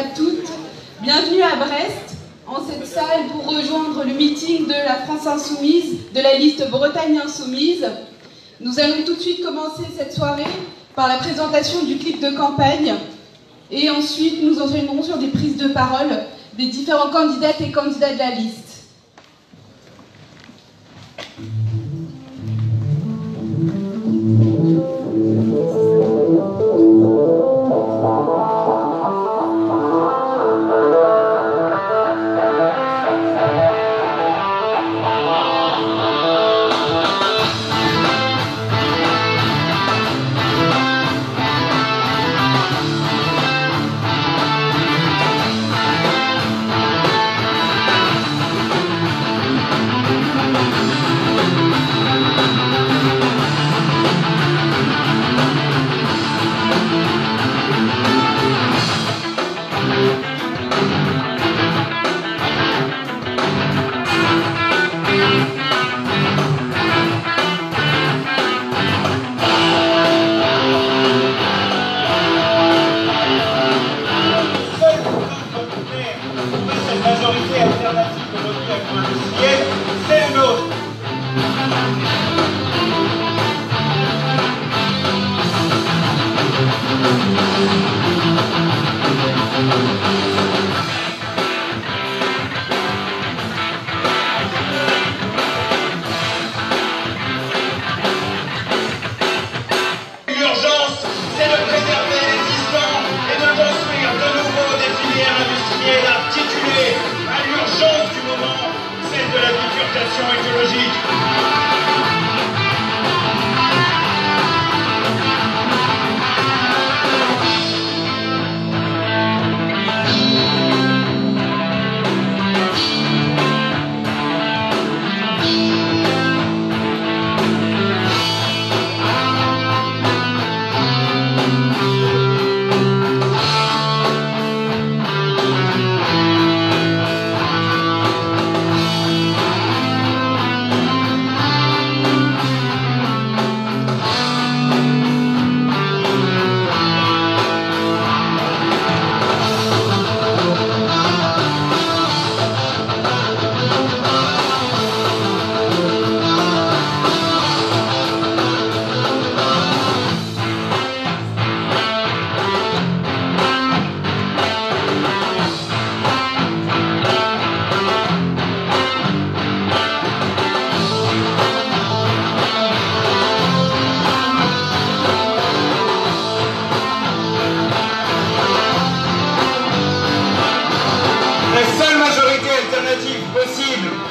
à toutes. Bienvenue à Brest, en cette salle pour rejoindre le meeting de la France Insoumise, de la liste Bretagne Insoumise. Nous allons tout de suite commencer cette soirée par la présentation du clip de campagne et ensuite nous enchaînerons sur des prises de parole des différents candidates et candidats de la liste.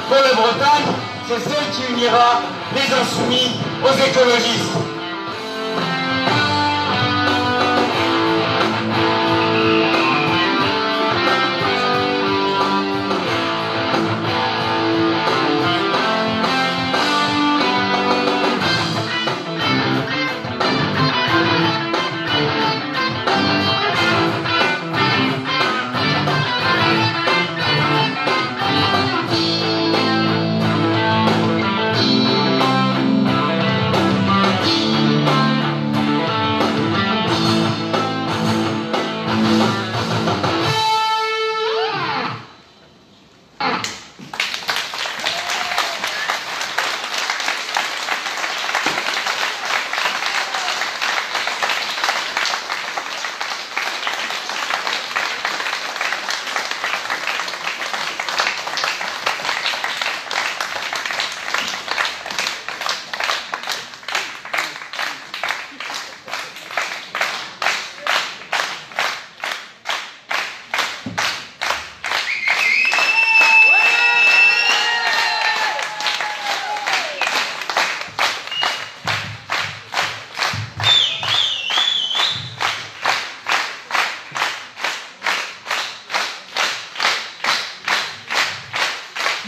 Pour la Bretagne, c'est celle qui unira les insoumis aux écologistes.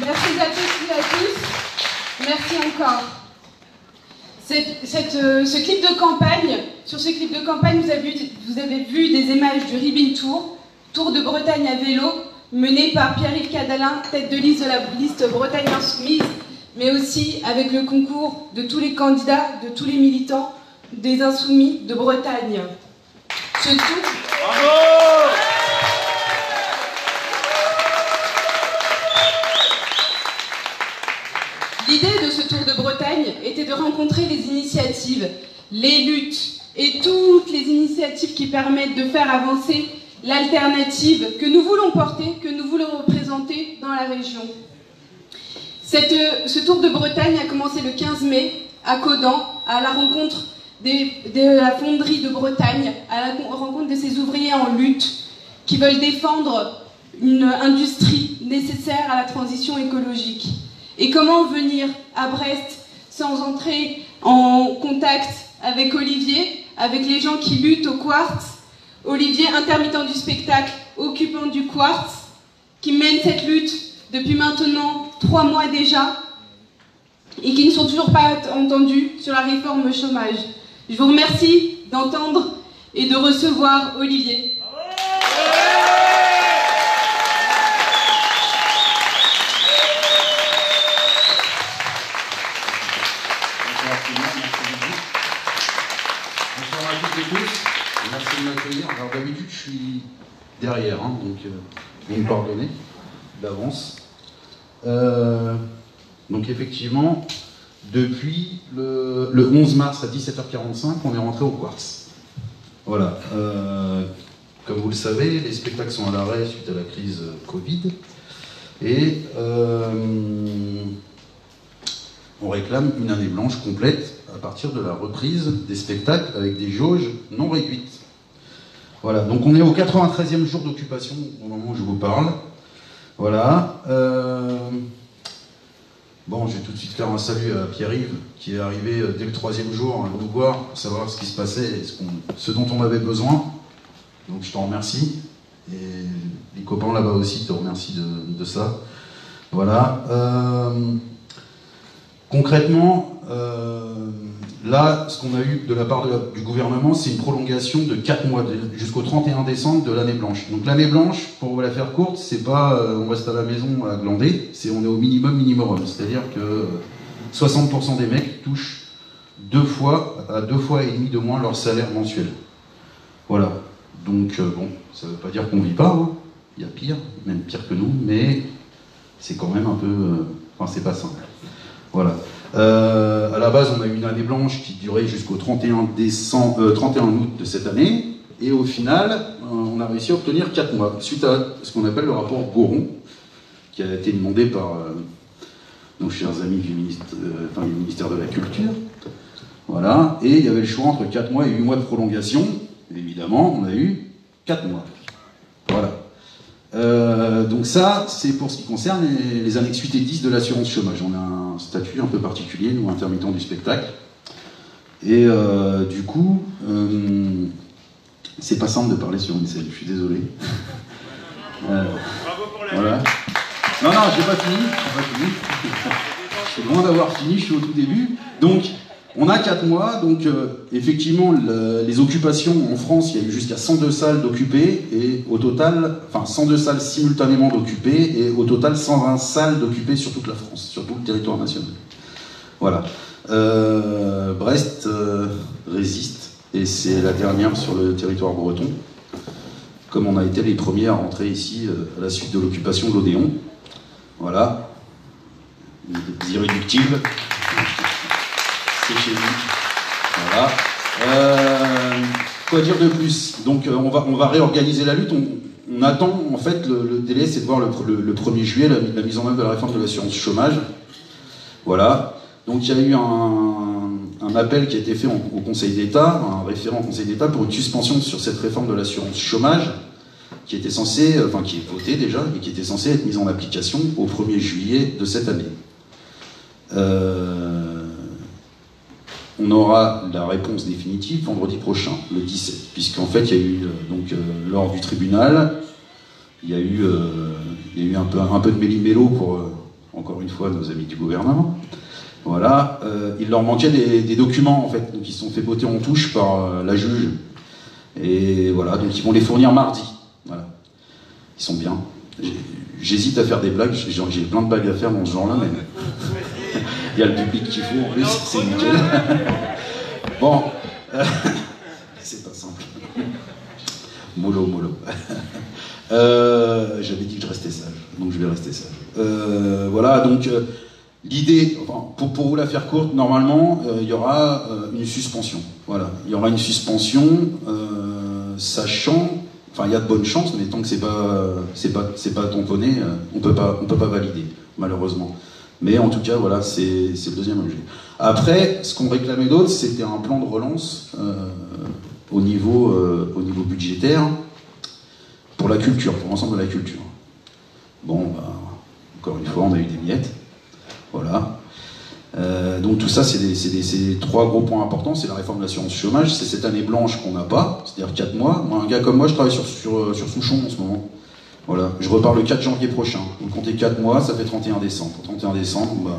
Merci à toutes et à tous. Merci encore. Ce clip de campagne, sur ce clip de campagne, vous avez vu des images du Ribbing Tour, Tour de Bretagne à vélo, mené par Pierre-Yves Cadalin, tête de liste de la liste Bretagne Insoumise, mais aussi avec le concours de tous les candidats, de tous les militants des Insoumis de Bretagne. Ce tour... Bravo! rencontrer les initiatives, les luttes et toutes les initiatives qui permettent de faire avancer l'alternative que nous voulons porter, que nous voulons représenter dans la région. Ce tour de Bretagne a commencé le 15 mai à Caudan, à la rencontre de la fonderie de Bretagne, à la rencontre de ces ouvriers en lutte qui veulent défendre une industrie nécessaire à la transition écologique. Et comment venir à Brest sans entrer en contact avec Olivier, avec les gens qui luttent au quartz. Olivier, intermittent du spectacle, occupant du quartz, qui mène cette lutte depuis maintenant 3 mois déjà et qui ne sont toujours pas entendus sur la réforme chômage. Je vous remercie d'entendre et de recevoir Olivier. Bonsoir à toutes et tous, merci de m'accueillir. Alors d'habitude je suis derrière, hein, donc vous me pardonnez d'avance. Donc effectivement, depuis le 11 mars à 17h45, on est rentré au quartz. Voilà. Comme vous le savez, les spectacles sont à l'arrêt suite à la crise Covid. Et on réclame une année blanche complète à partir de la reprise des spectacles avec des jauges non réduites. Voilà, donc on est au 93e jour d'occupation au moment où je vous parle. Voilà. Bon, je vais tout de suite faire un salut à Pierre-Yves, qui est arrivé dès le 3e jour nous voir pour savoir ce qui se passait et ce dont on avait besoin. Donc je t'en remercie. Et les copains là-bas aussi te remercient de ça. Voilà. Concrètement, là, ce qu'on a eu de la part du gouvernement, c'est une prolongation de 4 mois, jusqu'au 31 décembre de l'année blanche. Donc l'année blanche, pour vous la faire courte, c'est pas on reste à la maison à glander, c'est on est au minimum. C'est-à-dire que 60% des mecs touchent 2 fois et demi de moins leur salaire mensuel. Voilà. Donc bon, ça veut pas dire qu'on vit pas, hein. Il y a pire, même pire que nous, mais c'est quand même un peu... Enfin, c'est pas simple. Voilà. À la base, on a eu une année blanche qui durait jusqu'au 31 août de cette année, et au final, on a réussi à obtenir 4 mois, suite à ce qu'on appelle le rapport Goron, qui a été demandé par nos chers amis du ministère de la Culture. Voilà. Et il y avait le choix entre 4 mois et 8 mois de prolongation. Et évidemment, on a eu 4 mois. Voilà. Donc ça, c'est pour ce qui concerne les annexes 8 et 10 de l'assurance chômage. On a un statut un peu particulier, nous, intermittents du spectacle. Et du coup, c'est pas simple de parler sur une scène, je suis désolé. Bravo pour la voilà. Non, j'ai pas fini. Je suis loin d'avoir fini, je suis au tout début. Donc, on a 4 mois, donc effectivement, les occupations en France, il y a eu jusqu'à 102 salles d'occupées, et au total, enfin 102 salles simultanément d'occupées, et au total 120 salles d'occupées sur toute la France, sur tout le territoire national. Voilà. Brest résiste, et c'est la dernière sur le territoire breton, comme on a été les premiers à rentrer ici à la suite de l'occupation de l'Odéon. Voilà. Les irréductibles. Chez nous. Voilà. Quoi dire de plus? Donc on va réorganiser la lutte. On attend, en fait, le délai, c'est de voir le 1er juillet la mise en œuvre de la réforme de l'assurance chômage. Voilà. Donc il y a eu un appel qui a été fait au Conseil d'État, un référent au Conseil d'État pour une suspension sur cette réforme de l'assurance chômage qui était censée, enfin qui est votée déjà, et qui était censée être mise en application au 1er juillet de cette année. On aura la réponse définitive vendredi prochain, le 17, puisqu'en fait il y a eu lors du tribunal, il y a eu un peu de méli-mélo pour encore une fois nos amis du gouvernement. Voilà, il leur manquait des documents en fait, donc ils se sont fait botter en touche par la juge, et voilà, donc ils vont les fournir mardi. Voilà, ils sont bien. J'hésite à faire des blagues, j'ai plein de blagues à faire dans ce genre-là, mais il y a le public qu'il faut en plus, c'est nickel. Bon, c'est pas simple. Mollo. J'avais dit que je restais sage, donc je vais rester sage. Voilà, donc L'idée, enfin, pour vous la faire courte, normalement, il y aura une suspension. Voilà, il y aura une suspension, sachant, enfin, il y a de bonnes chances, mais tant que c'est pas tamponné, on peut pas valider, malheureusement. Mais en tout cas, voilà, c'est le deuxième objet. Après, ce qu'on réclamait d'autre, c'était un plan de relance au niveau budgétaire pour la culture, pour l'ensemble de la culture. Bon, bah, encore une fois, on a eu des miettes. Voilà. Donc tout ça, c'est 3 gros points importants. C'est la réforme de l'assurance chômage, c'est cette année blanche qu'on n'a pas, c'est-à-dire 4 mois. Moi, un gars comme moi, je travaille sur Souchon en ce moment. Voilà. Je repars le 4 janvier prochain. Vous comptez 4 mois, ça fait 31 décembre. 31 décembre, bah,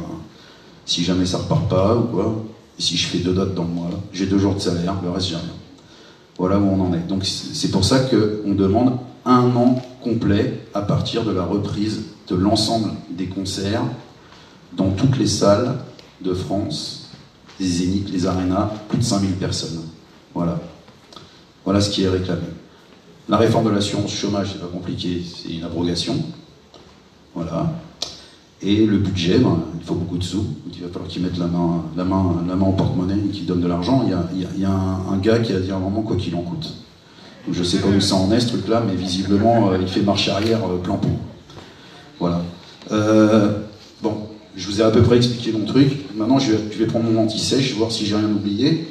si jamais ça repart pas ou quoi, et si je fais 2 dates dans le mois, j'ai 2 jours de salaire, le reste j'ai rien. Voilà où on en est. Donc c'est pour ça qu'on demande 1 an complet à partir de la reprise de l'ensemble des concerts dans toutes les salles de France, les zéniths, les arénas, plus de 5000 personnes. Voilà. Voilà ce qui est réclamé. La réforme de l'assurance chômage, c'est pas compliqué, c'est une abrogation. Voilà. Et le budget, ben, il faut beaucoup de sous. Il va falloir qu'ils mettent la main au porte-monnaie et qu'ils donnent de l'argent. Il y a un gars qui a dit à un moment quoi qu'il en coûte. Donc, je sais pas où ça en est ce truc-là, mais visiblement il fait marche arrière plein pot. Voilà. Bon. Je vous ai à peu près expliqué mon truc. Maintenant, je vais prendre mon anti-sèche, voir si j'ai rien oublié.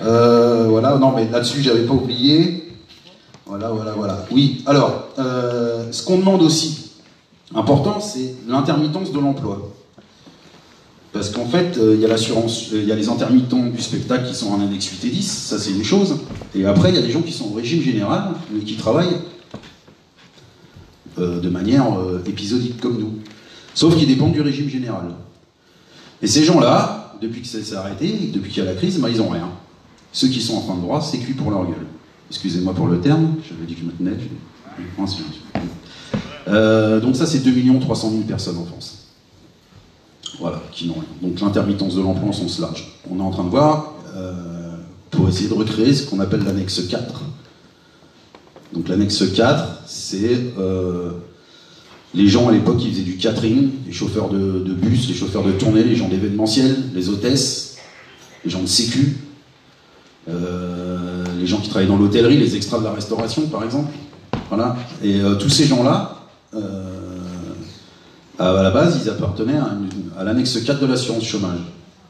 Voilà, non, mais là-dessus, j'avais pas oublié. Voilà. Oui, alors, ce qu'on demande aussi, important, c'est l'intermittence de l'emploi. Parce qu'en fait, il y a l'assurance, il y a les intermittents du spectacle qui sont en annexe 8 et 10, ça c'est une chose. Et après, il y a des gens qui sont au régime général, mais qui travaillent de manière épisodique comme nous. Sauf qu'ils dépendent du régime général. Et ces gens-là, depuis que ça s'est arrêté, depuis qu'il y a la crise, ben, ils n'ont rien. Ceux qui sont en fin de droit, c'est cuit pour leur gueule. Excusez-moi pour le terme, j'avais dit que je me tenais. Donc ça, c'est 2 300 000 personnes en France. Voilà, qui n'ont rien. Donc l'intermittence de l'emploi en sens large. On est en train de voir, pour essayer de recréer ce qu'on appelle l'annexe 4. Donc l'annexe 4, c'est... les gens à l'époque qui faisaient du catering, les chauffeurs de bus, les chauffeurs de tournée, les gens d'événementiel, les hôtesses, les gens de sécu, les gens qui travaillaient dans l'hôtellerie, les extras de la restauration par exemple. Voilà. Et tous ces gens-là, à la base, ils appartenaient à l'annexe 4 de l'assurance chômage,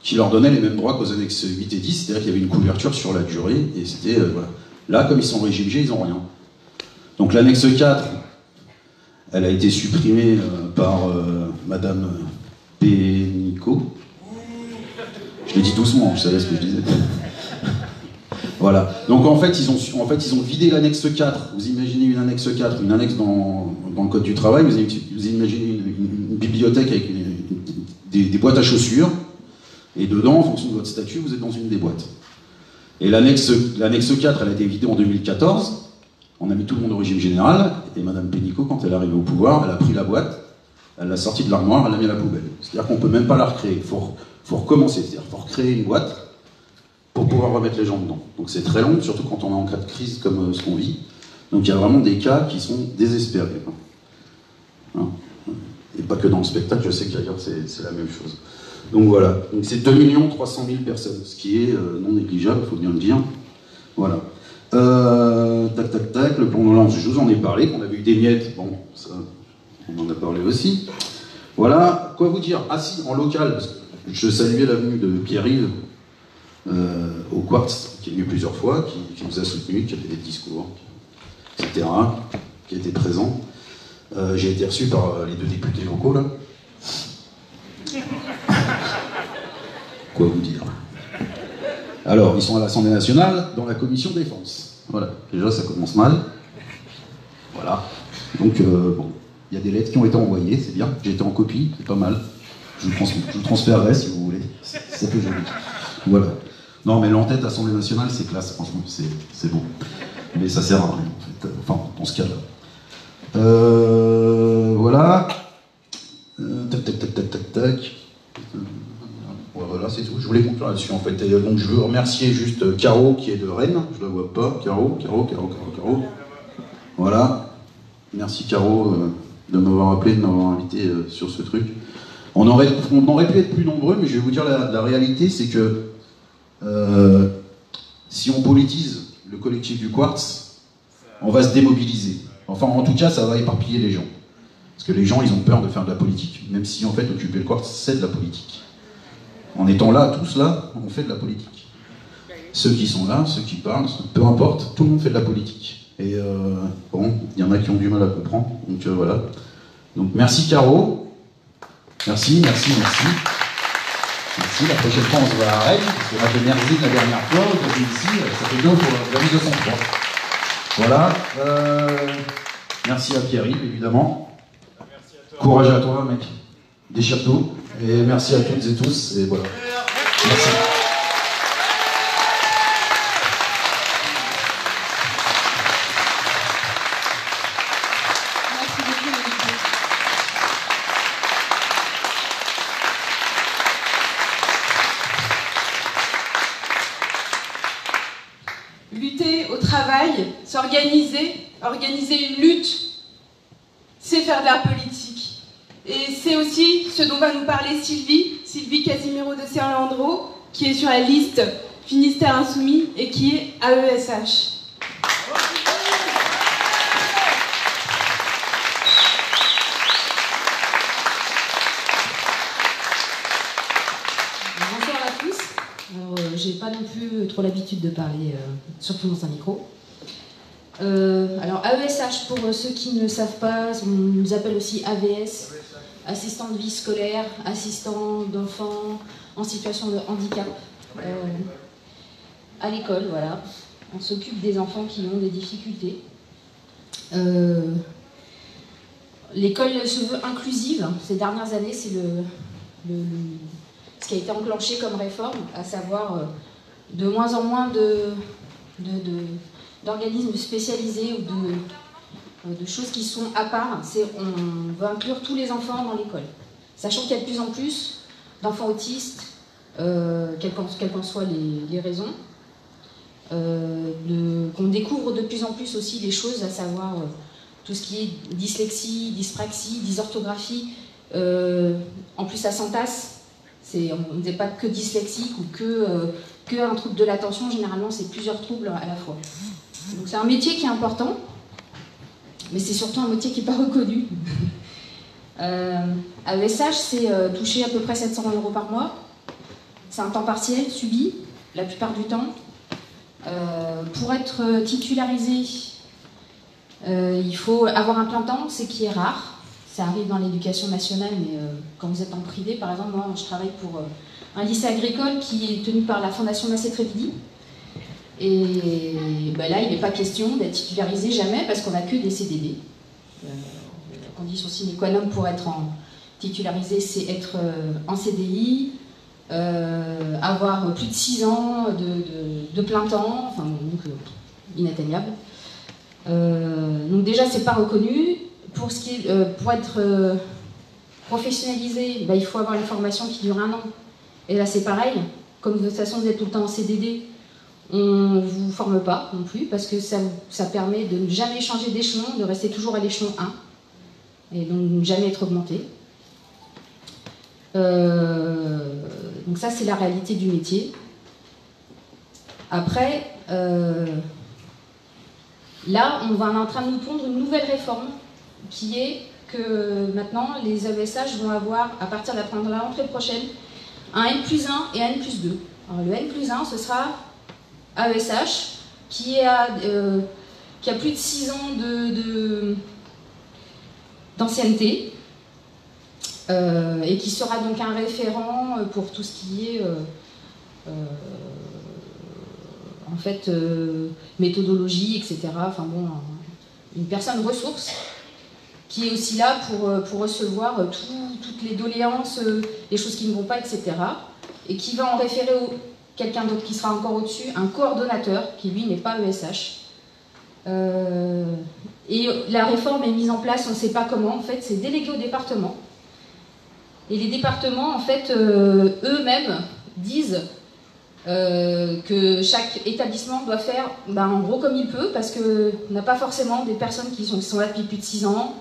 qui leur donnait les mêmes droits qu'aux annexes 8 et 10, c'est-à-dire qu'il y avait une couverture sur la durée, et c'était... voilà. Là, comme ils sont en régime G, ils n'ont rien. Donc l'annexe 4... elle a été supprimée par Madame Pénicaud. Je l'ai dit doucement, je savais ce que je disais. Voilà. Donc en fait, ils ont vidé l'annexe 4. Vous imaginez une annexe 4, une annexe dans le Code du travail, vous imaginez une bibliothèque avec des boîtes à chaussures, et dedans, en fonction de votre statut, vous êtes dans une des boîtes. Et l'annexe 4, elle a été vidée en 2014. On a mis tout le monde au régime général, et Madame Pénicaud, quand elle est arrivée au pouvoir, elle a pris la boîte, elle l'a sortie de l'armoire, elle l'a mis à la poubelle. C'est-à-dire qu'on ne peut même pas la recréer, il faut recommencer, c'est-à-dire qu'il faut recréer une boîte pour pouvoir remettre les gens dedans. Donc c'est très long, surtout quand on est en cas de crise comme ce qu'on vit. Donc il y a vraiment des cas qui sont désespérés. Hein. Et pas que dans le spectacle, je sais qu'ailleurs c'est la même chose. Donc voilà, donc c'est 2 300 000 personnes, ce qui est non négligeable, il faut bien le dire. Voilà. Tac, le plan de relance, je vous en ai parlé, qu'on avait eu des miettes, bon, ça, on en a parlé aussi. Voilà, quoi vous dire? Ah si, en local, parce que je saluais la venue de Pierre-Yves au Quartz, qui est venu plusieurs fois, qui nous a soutenus, qui a fait des discours, etc., qui a été présent. J'ai été reçu par les 2 députés locaux, là. Quoi vous dire? Alors, ils sont à l'Assemblée nationale, dans la commission défense. Voilà, déjà ça commence mal. Voilà. Donc, bon, il y a des lettres qui ont été envoyées, c'est bien. J'étais en copie, c'est pas mal. Je vous transférerai si vous voulez. C'est peu joli. Voilà. Non, mais l'entête Assemblée nationale, c'est classe, franchement, c'est beau. Mais ça sert à rien, en fait. Enfin, dans ce cas-là. Voilà. Tac. Voilà, c'est tout. Je voulais conclure là-dessus en fait. Et donc je veux remercier juste Caro qui est de Rennes. Je la vois pas. Caro. Voilà. Merci Caro de m'avoir appelé, de m'avoir invité sur ce truc. On aurait pu être plus nombreux, mais je vais vous dire la réalité, c'est que si on politise le collectif du Quartz, on va se démobiliser. Enfin, en tout cas, ça va éparpiller les gens. Parce que les gens, ils ont peur de faire de la politique. Même si, en fait, occuper le Quartz, c'est de la politique. En étant là, tous là, on fait de la politique. Ceux qui sont là, ceux qui parlent, peu importe, tout le monde fait de la politique. Et bon, il y en a qui ont du mal à comprendre. Donc voilà. Donc merci Caro. Merci, merci, merci. Merci. La prochaine fois, on se voit à Rennes. Parce qu'on a fait Merzine la dernière fois. Aujourd'hui, ici, ça fait bien pour la mise de son droit. Voilà. Merci à Pierre-Yves, évidemment. Merci à toi. Courage à toi, mec. Déchire tout. Et merci à toutes et tous. Et voilà. Merci. Lutter au travail, s'organiser, organiser une lutte, c'est faire de la politique. Et c'est aussi ce dont va nous parler Sylvie Casimiro de Serlandro, qui est sur la liste Finistère Insoumis et qui est AESH. Bonsoir à tous. Alors, j'ai pas non plus trop l'habitude de parler, surtout dans un micro. Alors, AESH, pour ceux qui ne savent pas, on nous appelle aussi AVS, assistant de vie scolaire, assistant d'enfants en situation de handicap. À l'école, voilà. On s'occupe des enfants qui ont des difficultés. L'école se veut inclusive. Ces dernières années, c'est ce qui a été enclenché comme réforme, à savoir de moins en moins d'organismes spécialisés ou de choses qui sont à part. On veut inclure tous les enfants dans l'école, sachant qu'il y a de plus en plus d'enfants autistes, quelles qu'en soient les raisons, qu'on découvre de plus en plus aussi des choses, à savoir tout ce qui est dyslexie, dyspraxie, dysorthographie, en plus à Santas. On ne disait pas que dyslexique ou que un trouble de l'attention, généralement c'est plusieurs troubles à la fois. Donc c'est un métier qui est important, mais c'est surtout un métier qui n'est pas reconnu. AESH, c'est toucher à peu près 700 € par mois. C'est un temps partiel subi, la plupart du temps. Pour être titularisé, il faut avoir un plein temps, ce qui est rare. Ça arrive dans l'éducation nationale, mais quand vous êtes en privé, par exemple, moi je travaille pour un lycée agricole qui est tenu par la Fondation Massé-Trévidy. Et ben là, il n'est pas question d'être titularisé jamais, parce qu'on n'a que des CDD. La condition sine qua non pour être titularisé, c'est être en CDI, avoir plus de 6 ans de plein temps, enfin, donc inatteignable. Donc déjà, c'est pas reconnu. Pour être professionnalisé, bah, il faut avoir une formation qui dure 1 an. Et là, c'est pareil. Comme de toute façon, vous êtes tout le temps en CDD, on ne vous forme pas non plus, parce que ça permet de ne jamais changer d'échelon, de rester toujours à l'échelon 1, et donc de ne jamais être augmenté. Donc ça, c'est la réalité du métier. Après, là, on est en train de nous pondre une nouvelle réforme, qui est que maintenant, les AESH vont avoir, à partir de la rentrée prochaine, un N+1 et un N+2. Alors, le N+1, ce sera AESH, qui a plus de 6 ans d'ancienneté, et qui sera donc un référent pour tout ce qui est en fait méthodologie, etc. Enfin bon, une personne ressource qui est aussi là pour recevoir toutes les doléances, les choses qui ne vont pas, etc. Et qui va en référer quelqu'un d'autre qui sera encore au-dessus, un coordonnateur, qui lui n'est pas ESH. Et la réforme est mise en place, on ne sait pas comment, en fait, c'est délégué au département. Et les départements, en fait, eux-mêmes disent que chaque établissement doit faire en gros comme il peut, parce qu'on n'a pas forcément des personnes qui sont là depuis plus de 6 ans,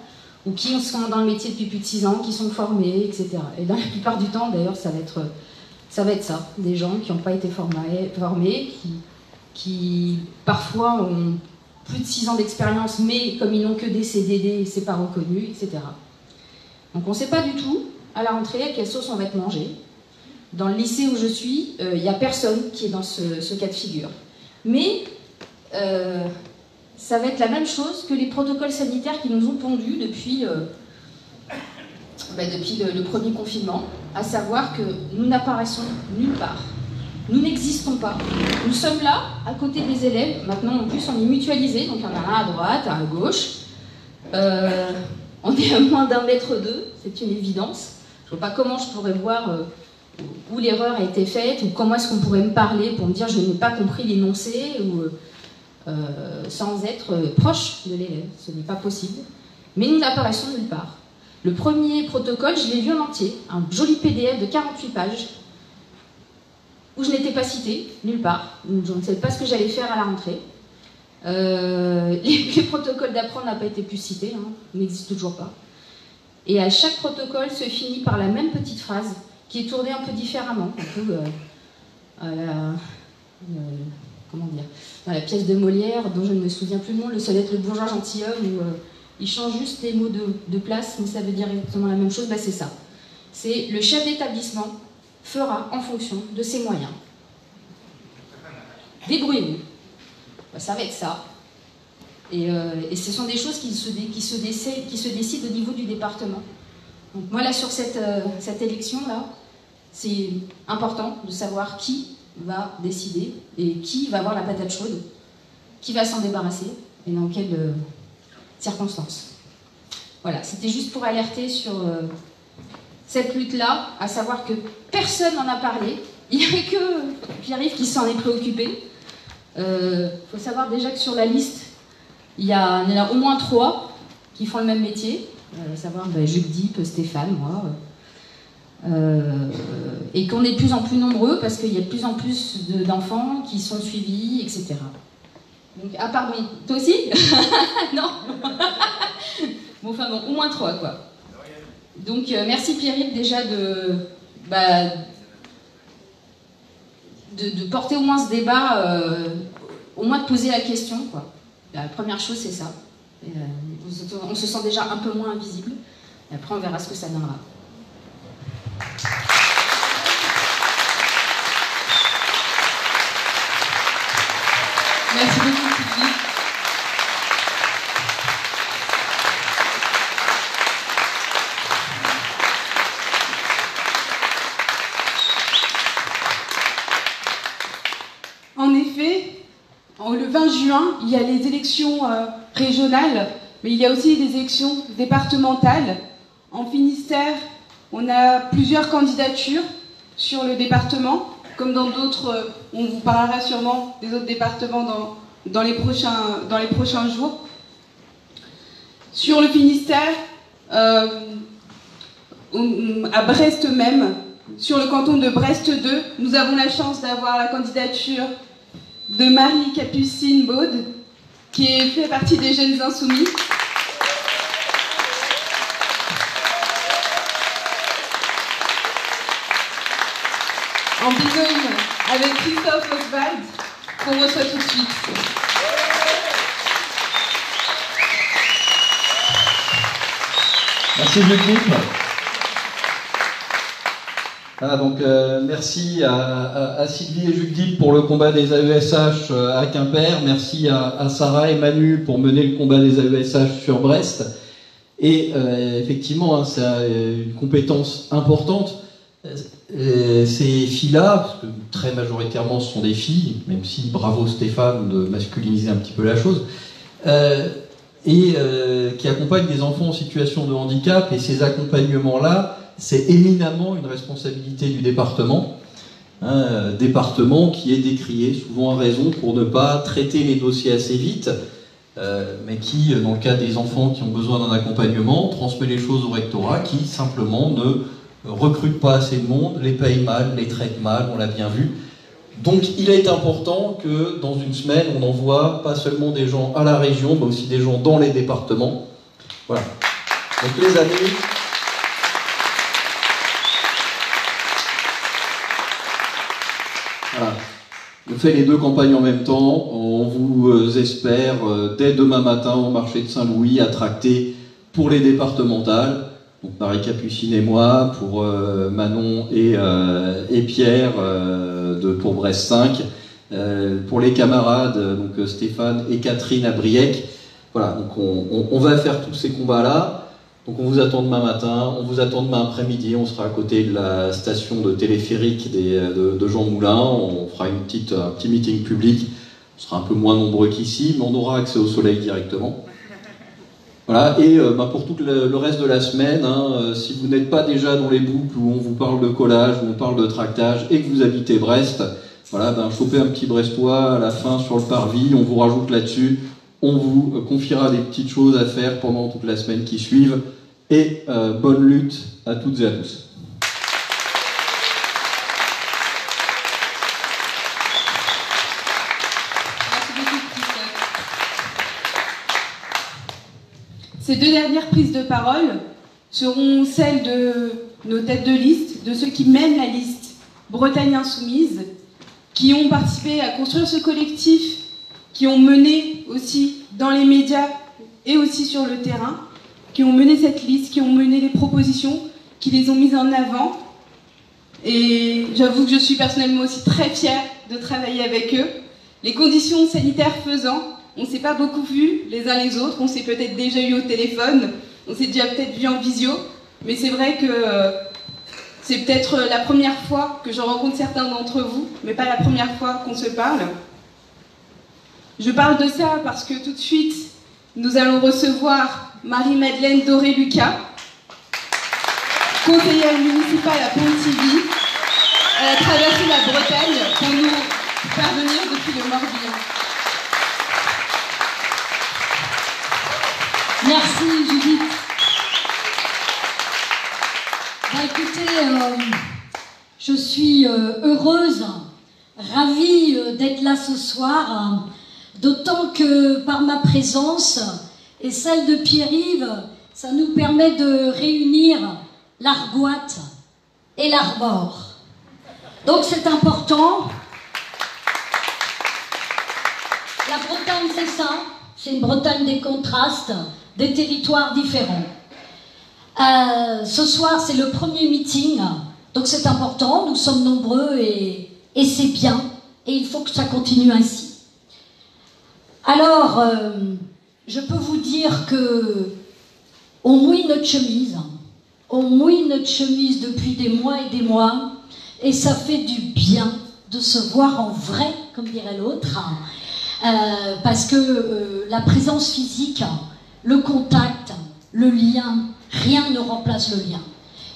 ou qui sont dans le métier depuis plus de 6 ans, qui sont formés, etc. Et dans la plupart du temps, d'ailleurs, ça va être ça, des gens qui n'ont pas été formés, qui parfois ont plus de 6 ans d'expérience, mais comme ils n'ont que des CDD, c'est pas reconnu, etc. Donc on ne sait pas du tout, à la rentrée, à quelle sauce on va être mangé. Dans le lycée où je suis, il n'y a personne qui est dans ce cas de figure. Mais ça va être la même chose que les protocoles sanitaires qui nous ont pondus depuis le premier confinement, à savoir que nous n'apparaissons nulle part. Nous n'existons pas. Nous sommes là, à côté des élèves. Maintenant, en plus, on est mutualisés, donc il y en a un à droite, un à gauche. On est à moins d'1,2 m, c'est une évidence. Je ne vois pas comment je pourrais voir où l'erreur a été faite, ou comment est-ce qu'on pourrait me parler pour me dire je n'ai pas compris l'énoncé, ou sans être proche de l'élève. Ce n'est pas possible. Mais nous n'apparaissons nulle part. Le premier protocole, je l'ai vu en entier, un joli PDF de 48 pages, où je n'étais pas citée, nulle part. Je ne savais pas ce que j'allais faire à la rentrée. Les protocoles d'apprendre n'ont pas été plus cités, hein, n'existent toujours pas. Et à chaque protocole se finit par la même petite phrase, qui est tournée un peu différemment, un peu comment dire, dans la pièce de Molière, dont je ne me souviens plus le nom, ça doit être Le bourgeois gentilhomme, où il change juste les mots de place, mais ça veut dire exactement la même chose. Bah, c'est ça. C'est le chef d'établissement fera en fonction de ses moyens. Débrouillez-vous. Bah, ça va être ça. Et ce sont des choses qui se décident au niveau du département. Donc moi, là, sur cette élection-là, c'est important de savoir qui va décider et qui va avoir la patate chaude, qui va s'en débarrasser et dans quelles circonstances. Voilà, c'était juste pour alerter sur cette lutte-là, à savoir que personne n'en a parlé. Il n'y avait que Pierre-Yves qui s'en est préoccupé. Faut savoir déjà que sur la liste, il y en a au moins 3 qui font le même métier, à savoir Jules Deep, Stéphane, moi, et qu'on est de plus en plus nombreux parce qu'il y a de plus en plus d'enfants qui sont suivis, etc. Donc, ah pardon, toi aussi? Non. Bon, enfin bon, au moins 3, quoi. Donc merci Pierre-Yves déjà de porter au moins ce débat, au moins de poser la question, quoi. La première chose, c'est ça. On se sent déjà un peu moins invisible. Et après, on verra ce que ça donnera. Merci beaucoup, Sylvie. En effet, le 20 juin, il y a les élections régionales, mais il y a aussi des élections départementales. En Finistère, on a plusieurs candidatures sur le département, comme dans d'autres, on vous parlera sûrement des autres départements dans les prochains jours. Sur le Finistère, à Brest même, sur le canton de Brest 2, nous avons la chance d'avoir la candidature de Marie-Capucine Baude, qui fait partie des Jeunes Insoumis. En binôme avec Christophe Oswald, qu'on reçoit tout de suite. Merci Jules Deep. Ah, donc, merci à Sylvie et Jules Deep pour le combat des AESH à Quimper. Merci à Sarah et Manu pour mener le combat des AESH sur Brest. Et effectivement, hein, c'est une compétence importante. Ces filles-là, parce que très majoritairement ce sont des filles, même si bravo Stéphane de masculiniser un petit peu la chose, qui accompagnent des enfants en situation de handicap, et ces accompagnements-là, c'est éminemment une responsabilité du département, département qui est décrié souvent à raison pour ne pas traiter les dossiers assez vite, mais qui, dans le cas des enfants qui ont besoin d'un accompagnement, transmet les choses au rectorat, qui simplement ne recrute pas assez de monde, les paye mal, les traite mal, on l'a bien vu. Donc il est important que dans une semaine, on envoie pas seulement des gens à la région, mais aussi des gens dans les départements. Voilà. Donc les amis, voilà. On fait les deux campagnes en même temps. On vous espère dès demain matin au marché de Saint-Louis à tracter pour les départementales. Donc Marie Capucine et moi, pour Manon et Pierre pour Brest 5. Pour les camarades, donc Stéphane et Catherine à Briec. Voilà, donc on va faire tous ces combats-là. Donc on vous attend demain matin, on vous attend demain après-midi, on sera à côté de la station de téléphérique de Jean Moulin, on fera un petit meeting public, on sera un peu moins nombreux qu'ici, mais on aura accès au soleil directement. Voilà, et pour tout le reste de la semaine, si vous n'êtes pas déjà dans les boucles où on vous parle de collage, où on parle de tractage, et que vous habitez Brest, voilà, chopez un petit brestois à la fin sur le parvis, on vous rajoute là-dessus. On vous confiera des petites choses à faire pendant toute la semaine qui suivent. Et bonne lutte à toutes et à tous. Merci beaucoup, Christophe. Ces deux dernières prises de parole seront celles de nos têtes de liste, de ceux qui mènent la liste Bretagne Insoumise, qui ont participé à construire ce collectif, qui ont mené aussi dans les médias et aussi sur le terrain, qui ont mené cette liste, qui ont mené les propositions, qui les ont mises en avant. Et j'avoue que je suis personnellement aussi très fière de travailler avec eux. Les conditions sanitaires faisant, on ne s'est pas beaucoup vus les uns les autres, on s'est peut-être déjà eu au téléphone, on s'est déjà peut-être vu en visio, mais c'est vrai que c'est peut-être la première fois que je rencontre certains d'entre vous, mais pas la première fois qu'on se parle. Je parle de ça parce que tout de suite, nous allons recevoir Marie-Madeleine Doré-Lucas, conseillère municipale à Pontivy. Elle a traversé la Bretagne pour nous faire venir depuis le Morbihan. Merci Judith. Écoutez, je suis heureuse, ravie d'être là ce soir. D'autant que par ma présence et celle de Pierre-Yves, ça nous permet de réunir l'Argoate et l'Armor. Donc c'est important. La Bretagne, c'est ça. C'est une Bretagne des contrastes, des territoires différents. Ce soir, c'est le premier meeting, donc c'est important. Nous sommes nombreux et c'est bien. Et il faut que ça continue ainsi. Alors, je peux vous dire que on mouille notre chemise. On mouille notre chemise depuis des mois et des mois. Et ça fait du bien de se voir en vrai, comme dirait l'autre. Parce que la présence physique, le contact, le lien, rien ne remplace le lien.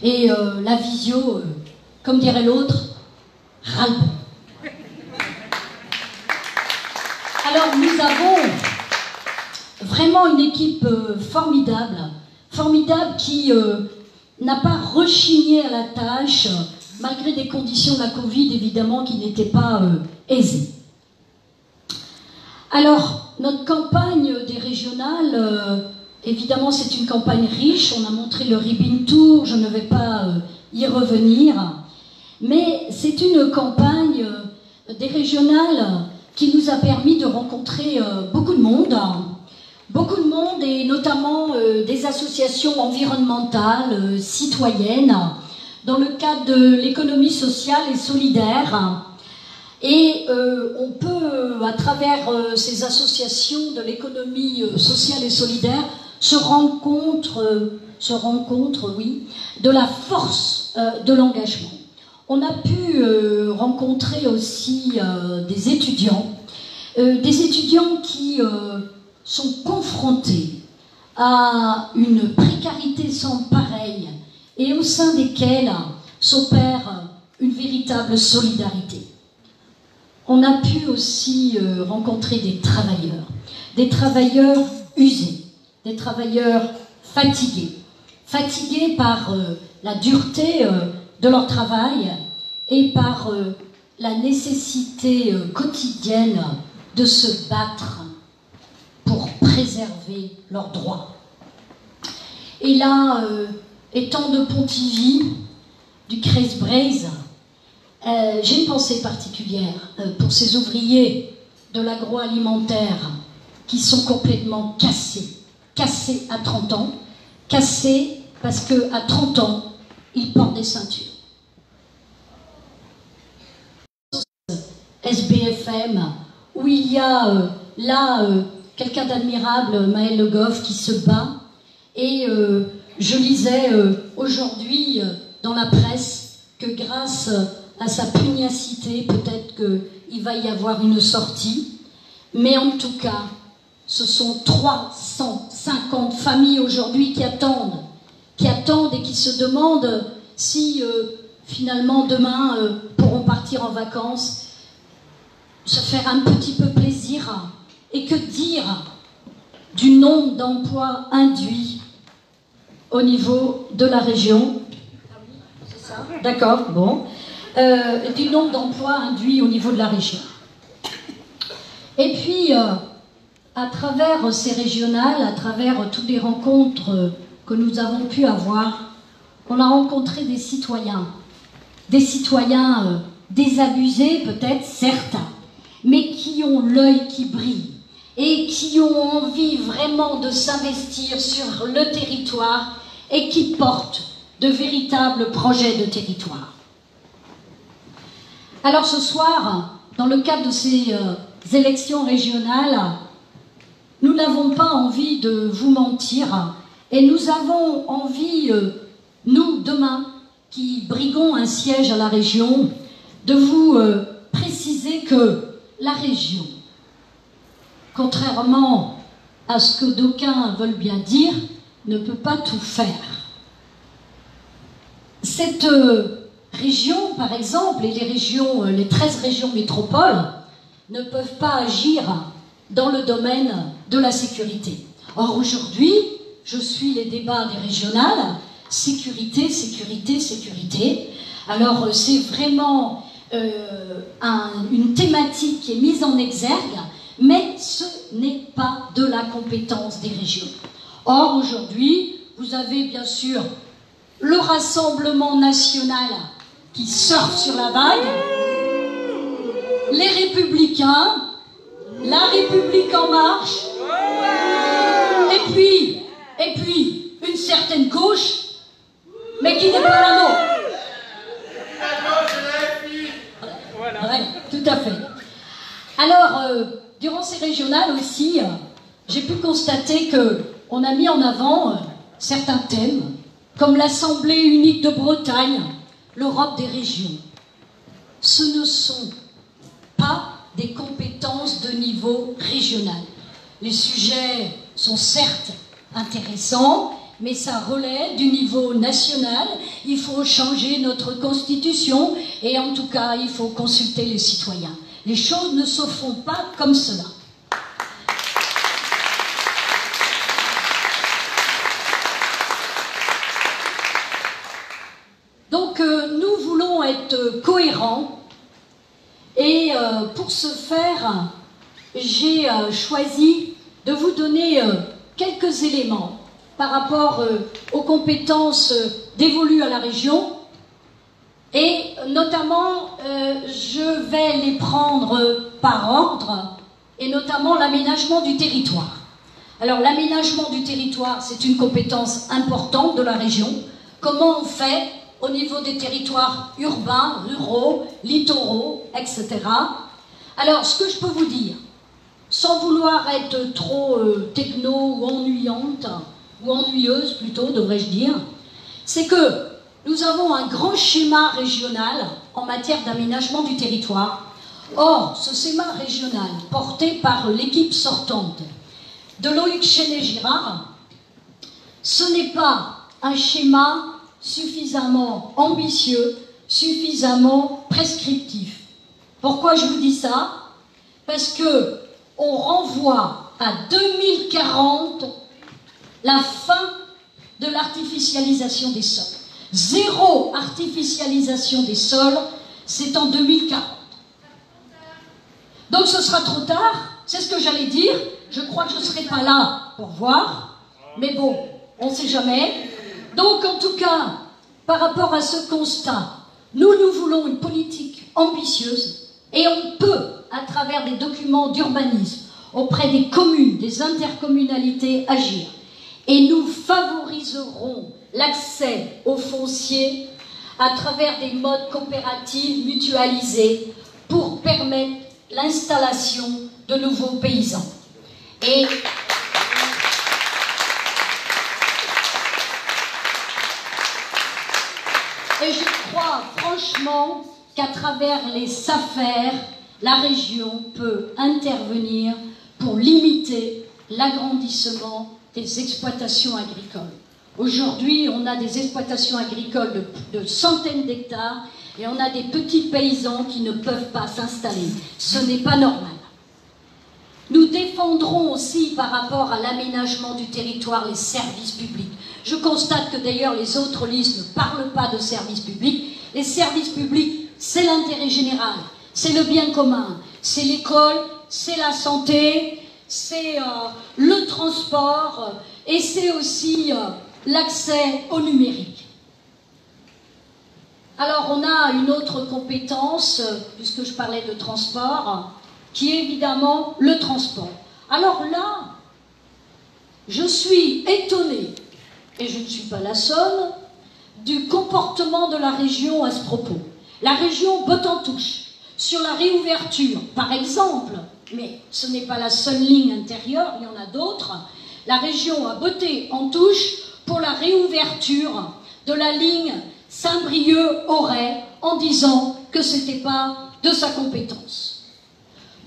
Et la visio, comme dirait l'autre, ras-le-bol. Alors nous avons vraiment une équipe formidable qui n'a pas rechigné à la tâche, malgré des conditions de la Covid évidemment qui n'étaient pas aisées. Alors notre campagne des régionales, évidemment c'est une campagne riche, on a montré le Ribbing Tour, je ne vais pas y revenir, mais c'est une campagne des régionales qui nous a permis de rencontrer beaucoup de monde et notamment des associations environnementales, citoyennes, dans le cadre de l'économie sociale et solidaire. Et on peut, à travers ces associations de l'économie sociale et solidaire, se rendre compte, oui, de la force de l'engagement. On a pu rencontrer aussi des étudiants qui sont confrontés à une précarité sans pareille et au sein desquels s'opère une véritable solidarité. On a pu aussi rencontrer des travailleurs usés, des travailleurs fatigués par la dureté de leur travail et par la nécessité quotidienne de se battre pour préserver leurs droits. Et là, étant de Pontivy, du Creuse-Braise, j'ai une pensée particulière pour ces ouvriers de l'agroalimentaire qui sont complètement cassés à 30 ans, cassés parce qu'à 30 ans, ils portent des ceintures. SBFM, où il y a quelqu'un d'admirable, Maël Le Goff, qui se bat. Et je lisais aujourd'hui dans la presse que grâce à sa pugnacité, peut-être qu'il va y avoir une sortie. Mais en tout cas, ce sont 350 familles aujourd'hui qui attendent et qui se demandent si finalement demain pourront partir en vacances, se faire un petit peu plaisir. Et que dire du nombre d'emplois induits au niveau de la région? C'est ça? D'accord, bon. Du nombre d'emplois induits au niveau de la région. Et puis, à travers ces régionales, à travers toutes les rencontres que nous avons pu avoir, on a rencontré des citoyens désabusés peut-être, certes, mais qui ont l'œil qui brille et qui ont envie vraiment de s'investir sur le territoire et qui portent de véritables projets de territoire. Alors ce soir, dans le cadre de ces élections régionales, nous n'avons pas envie de vous mentir et nous avons envie, nous, demain, qui briguons un siège à la région, de vous préciser que la région, contrairement à ce que d'aucuns veulent bien dire, ne peut pas tout faire. Cette région, par exemple, et les 13 régions métropoles, ne peuvent pas agir dans le domaine de la sécurité. Or, aujourd'hui, je suis les débats des régionales, sécurité, sécurité, sécurité. Alors, c'est vraiment une thématique qui est mise en exergue, mais ce n'est pas de la compétence des régions. Or, aujourd'hui, vous avez bien sûr le Rassemblement national qui surfe sur la vague, les Républicains, la République en marche, et puis une certaine gauche, mais qui n'est pas la nôtre. Ouais, tout à fait. Alors, durant ces régionales aussi, j'ai pu constater qu'on a mis en avant certains thèmes, comme l'Assemblée unique de Bretagne, l'Europe des régions. Ce ne sont pas des compétences de niveau régional. Les sujets sont certes intéressants, mais ça relève du niveau national. Il faut changer notre constitution et en tout cas, il faut consulter les citoyens. Les choses ne se font pas comme cela. Donc, nous voulons être cohérents et pour ce faire, j'ai choisi de vous donner quelques éléments par rapport aux compétences dévolues à la région et notamment je vais les prendre par ordre et notamment l'aménagement du territoire. Alors l'aménagement du territoire, c'est une compétence importante de la région. Comment on fait au niveau des territoires urbains, ruraux, littoraux, etc. Alors ce que je peux vous dire, sans vouloir être trop techno ou ennuyante, ou ennuyeuse plutôt, devrais-je dire, c'est que nous avons un grand schéma régional en matière d'aménagement du territoire. Or, ce schéma régional, porté par l'équipe sortante de Loïc Chenet-Girard, ce n'est pas un schéma suffisamment ambitieux, suffisamment prescriptif. Pourquoi je vous dis ça? Parce que on renvoie à 2040 la fin de l'artificialisation des sols. Zéro artificialisation des sols, c'est en 2040. Donc ce sera trop tard, c'est ce que j'allais dire. Je crois que je ne serai pas là pour voir, mais bon, on ne sait jamais. Donc en tout cas, par rapport à ce constat, nous voulons une politique ambitieuse et on peut, à travers des documents d'urbanisme, auprès des communes, des intercommunalités, agir. Et nous favoriserons l'accès au foncier à travers des modes coopératifs mutualisés pour permettre l'installation de nouveaux paysans. Et je crois franchement qu'à travers les SAFER, la région peut intervenir pour limiter l'agrandissement des exploitations agricoles. Aujourd'hui, on a des exploitations agricoles de centaines d'hectares et on a des petits paysans qui ne peuvent pas s'installer. Ce n'est pas normal. Nous défendrons aussi par rapport à l'aménagement du territoire les services publics. Je constate que d'ailleurs les autres listes ne parlent pas de services publics. Les services publics, c'est l'intérêt général, c'est le bien commun, c'est l'école, c'est la santé, c'est le transport et c'est aussi l'accès au numérique. Alors on a une autre compétence, puisque je parlais de transport, qui est évidemment le transport. Alors là, je suis étonnée, et je ne suis pas la seule, du comportement de la région à ce propos. La région botte en touche sur la réouverture, par exemple, mais ce n'est pas la seule ligne intérieure, il y en a d'autres. La région a botté en touche pour la réouverture de la ligne Saint-Brieuc-Auray en disant que ce n'était pas de sa compétence.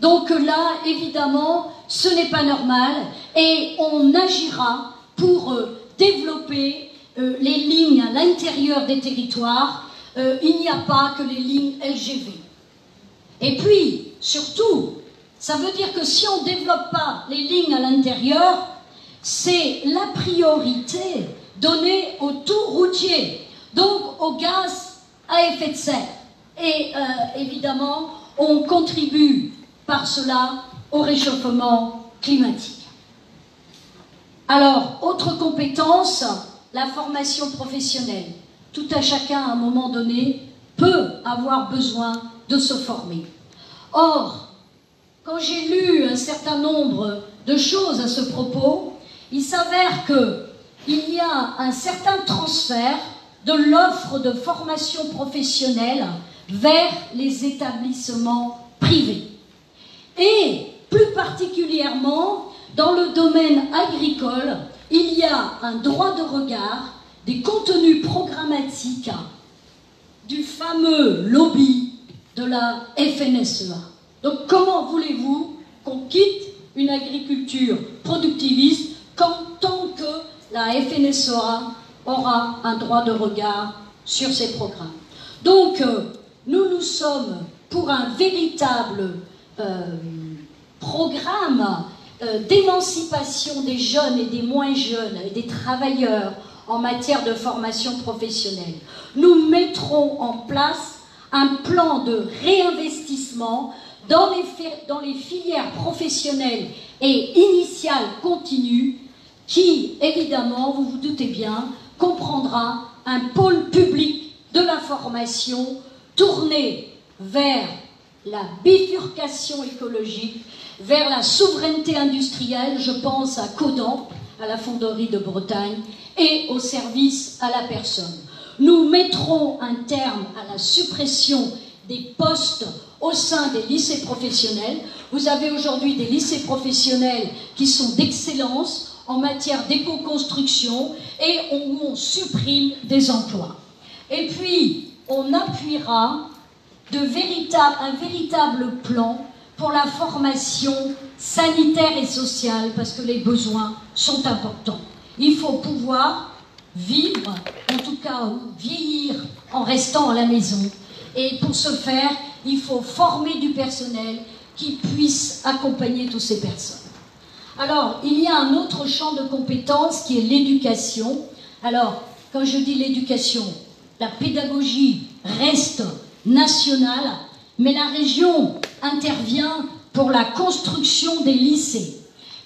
Donc là, évidemment, ce n'est pas normal et on agira pour développer les lignes à l'intérieur des territoires. Il n'y a pas que les lignes LGV. Et puis, surtout, ça veut dire que si on ne développe pas les lignes à l'intérieur, c'est la priorité donnée au tout routier, donc au gaz à effet de serre. Et évidemment, on contribue par cela au réchauffement climatique. Alors, autre compétence, la formation professionnelle. Tout à chacun, à un moment donné, peut avoir besoin de se former. Or, quand j'ai lu un certain nombre de choses à ce propos, il s'avère qu'il y a un certain transfert de l'offre de formation professionnelle vers les établissements privés. Et plus particulièrement, dans le domaine agricole, il y a un droit de regard des contenus programmatiques du fameux lobby de la FNSEA. Donc comment voulez-vous qu'on quitte une agriculture productiviste tant que la FNSEA aura un droit de regard sur ces programmes? Donc nous sommes pour un véritable programme d'émancipation des jeunes et des moins jeunes et des travailleurs en matière de formation professionnelle. Nous mettrons en place un plan de réinvestissement dans les filières professionnelles et initiales continues qui, évidemment, vous vous doutez bien, comprendra un pôle public de la formation tourné vers la bifurcation écologique, vers la souveraineté industrielle, je pense à Codan, à la Fonderie de Bretagne, et au service à la personne. Nous mettrons un terme à la suppression des postes au sein des lycées professionnels. Vous avez aujourd'hui des lycées professionnels qui sont d'excellence en matière d'éco-construction et où on supprime des emplois. Et puis, on appuiera un véritable plan pour la formation sanitaire et sociale, parce que les besoins sont importants. Il faut pouvoir vivre, en tout cas vieillir en restant à la maison. Et pour ce faire, il faut former du personnel qui puisse accompagner toutes ces personnes. Alors, il y a un autre champ de compétences qui est l'éducation. Alors, quand je dis l'éducation, la pédagogie reste nationale, mais la région intervient pour la construction des lycées.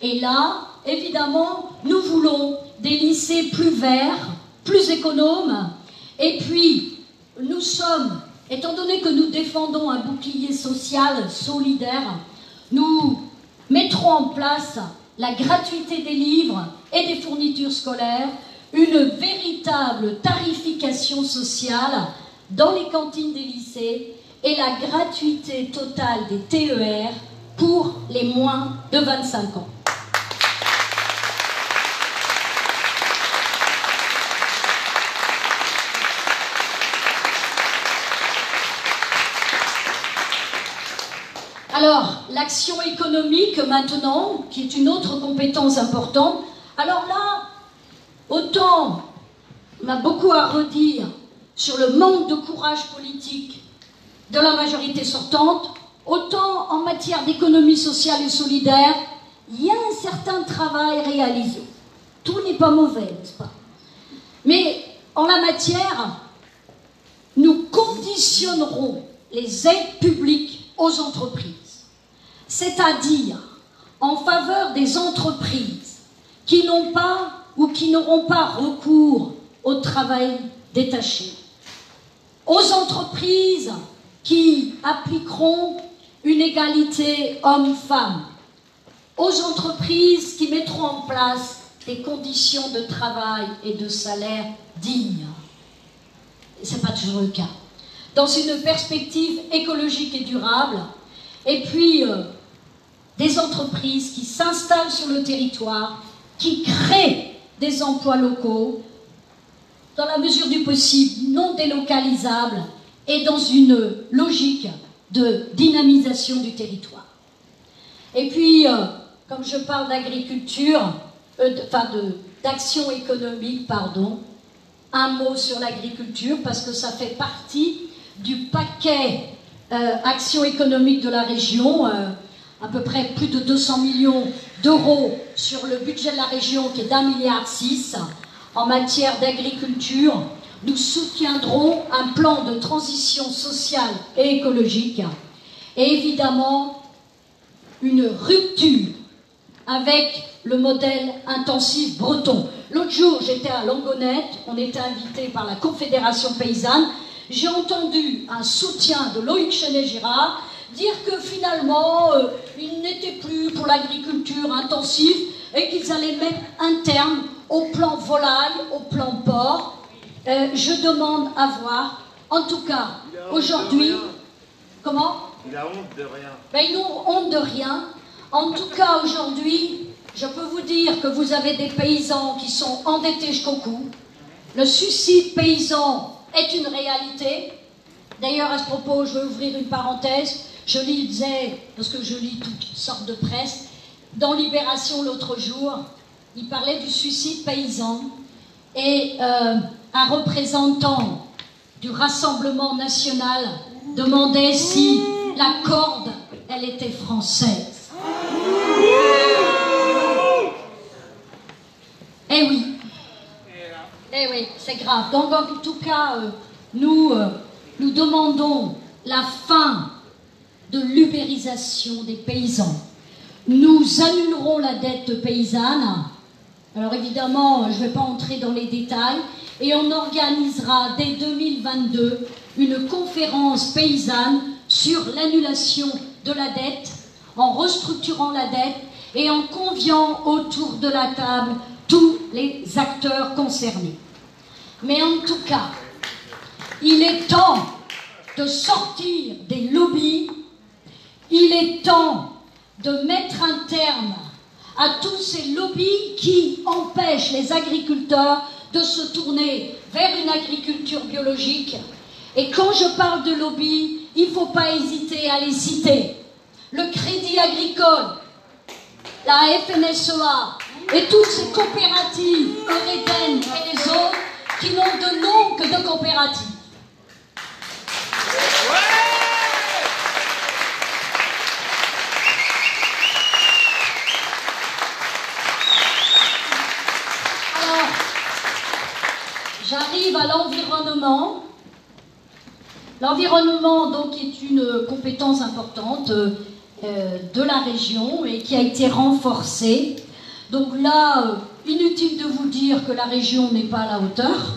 Et là, évidemment, nous voulons des lycées plus verts, plus économes. Et puis, nous sommes, étant donné que nous défendons un bouclier social solidaire, nous mettrons en place la gratuité des livres et des fournitures scolaires, une véritable tarification sociale dans les cantines des lycées et la gratuité totale des TER pour les moins de 25 ans. Alors, l'action économique maintenant, qui est une autre compétence importante. Alors là, autant on a beaucoup à redire sur le manque de courage politique de la majorité sortante, autant en matière d'économie sociale et solidaire, il y a un certain travail réalisé. Tout n'est pas mauvais, n'est-ce pas? Mais en la matière, nous conditionnerons les aides publiques aux entreprises. C'est-à-dire en faveur des entreprises qui n'ont pas ou qui n'auront pas recours au travail détaché, aux entreprises qui appliqueront une égalité homme-femme, aux entreprises qui mettront en place des conditions de travail et de salaire dignes. Ce n'est pas toujours le cas. Dans une perspective écologique et durable, et puis des entreprises qui s'installent sur le territoire, qui créent des emplois locaux, dans la mesure du possible, non délocalisables, et dans une logique de dynamisation du territoire. Et puis, comme je parle d'agriculture, d'action économique, pardon, un mot sur l'agriculture, parce que ça fait partie du paquet action économique de la région, à peu près plus de 200 millions d'euros sur le budget de la région qui est d'1,6 milliard en matière d'agriculture. Nous soutiendrons un plan de transition sociale et écologique et évidemment une rupture avec le modèle intensif breton. L'autre jour, j'étais à Langonette, on était invité par la Confédération paysanne. J'ai entendu un soutien de Loïc Chenet-Girard dire que finalement, ils n'étaient plus pour l'agriculture intensive et qu'ils allaient mettre un terme au plan volaille, au plan porc. Je demande à voir, en tout cas, aujourd'hui... Comment? Il a honte de rien. Ben, ils n'ont honte de rien. En tout cas, aujourd'hui, je peux vous dire que vous avez des paysans qui sont endettés jusqu'au cou. Le suicide paysan est une réalité. D'ailleurs, à ce propos, je vais ouvrir une parenthèse. Je lisais, parce que je lis toutes sortes de presse, dans Libération l'autre jour, il parlait du suicide paysan. Et un représentant du Rassemblement national demandait si la corde, elle était française. Eh oui. Eh oui, c'est grave. Donc, en tout cas, nous demandons la fin de l'ubérisation des paysans. Nous annulerons la dette paysanne. Alors, évidemment, je ne vais pas entrer dans les détails. Et on organisera dès 2022 une conférence paysanne sur l'annulation de la dette, en restructurant la dette et en conviant autour de la table tous les acteurs concernés. Mais en tout cas, il est temps de sortir des lobbies, il est temps de mettre un terme à tous ces lobbies qui empêchent les agriculteurs de se tourner vers une agriculture biologique. Et quand je parle de lobby, il ne faut pas hésiter à les citer. Le Crédit Agricole, la FNSEA et toutes ces coopératives, Eureden et les autres, qui n'ont de nom que de coopératives. Alors, j'arrive à l'environnement. L'environnement, donc, est une compétence importante de la région et qui a été renforcée. Donc là, inutile de vous dire que la région n'est pas à la hauteur.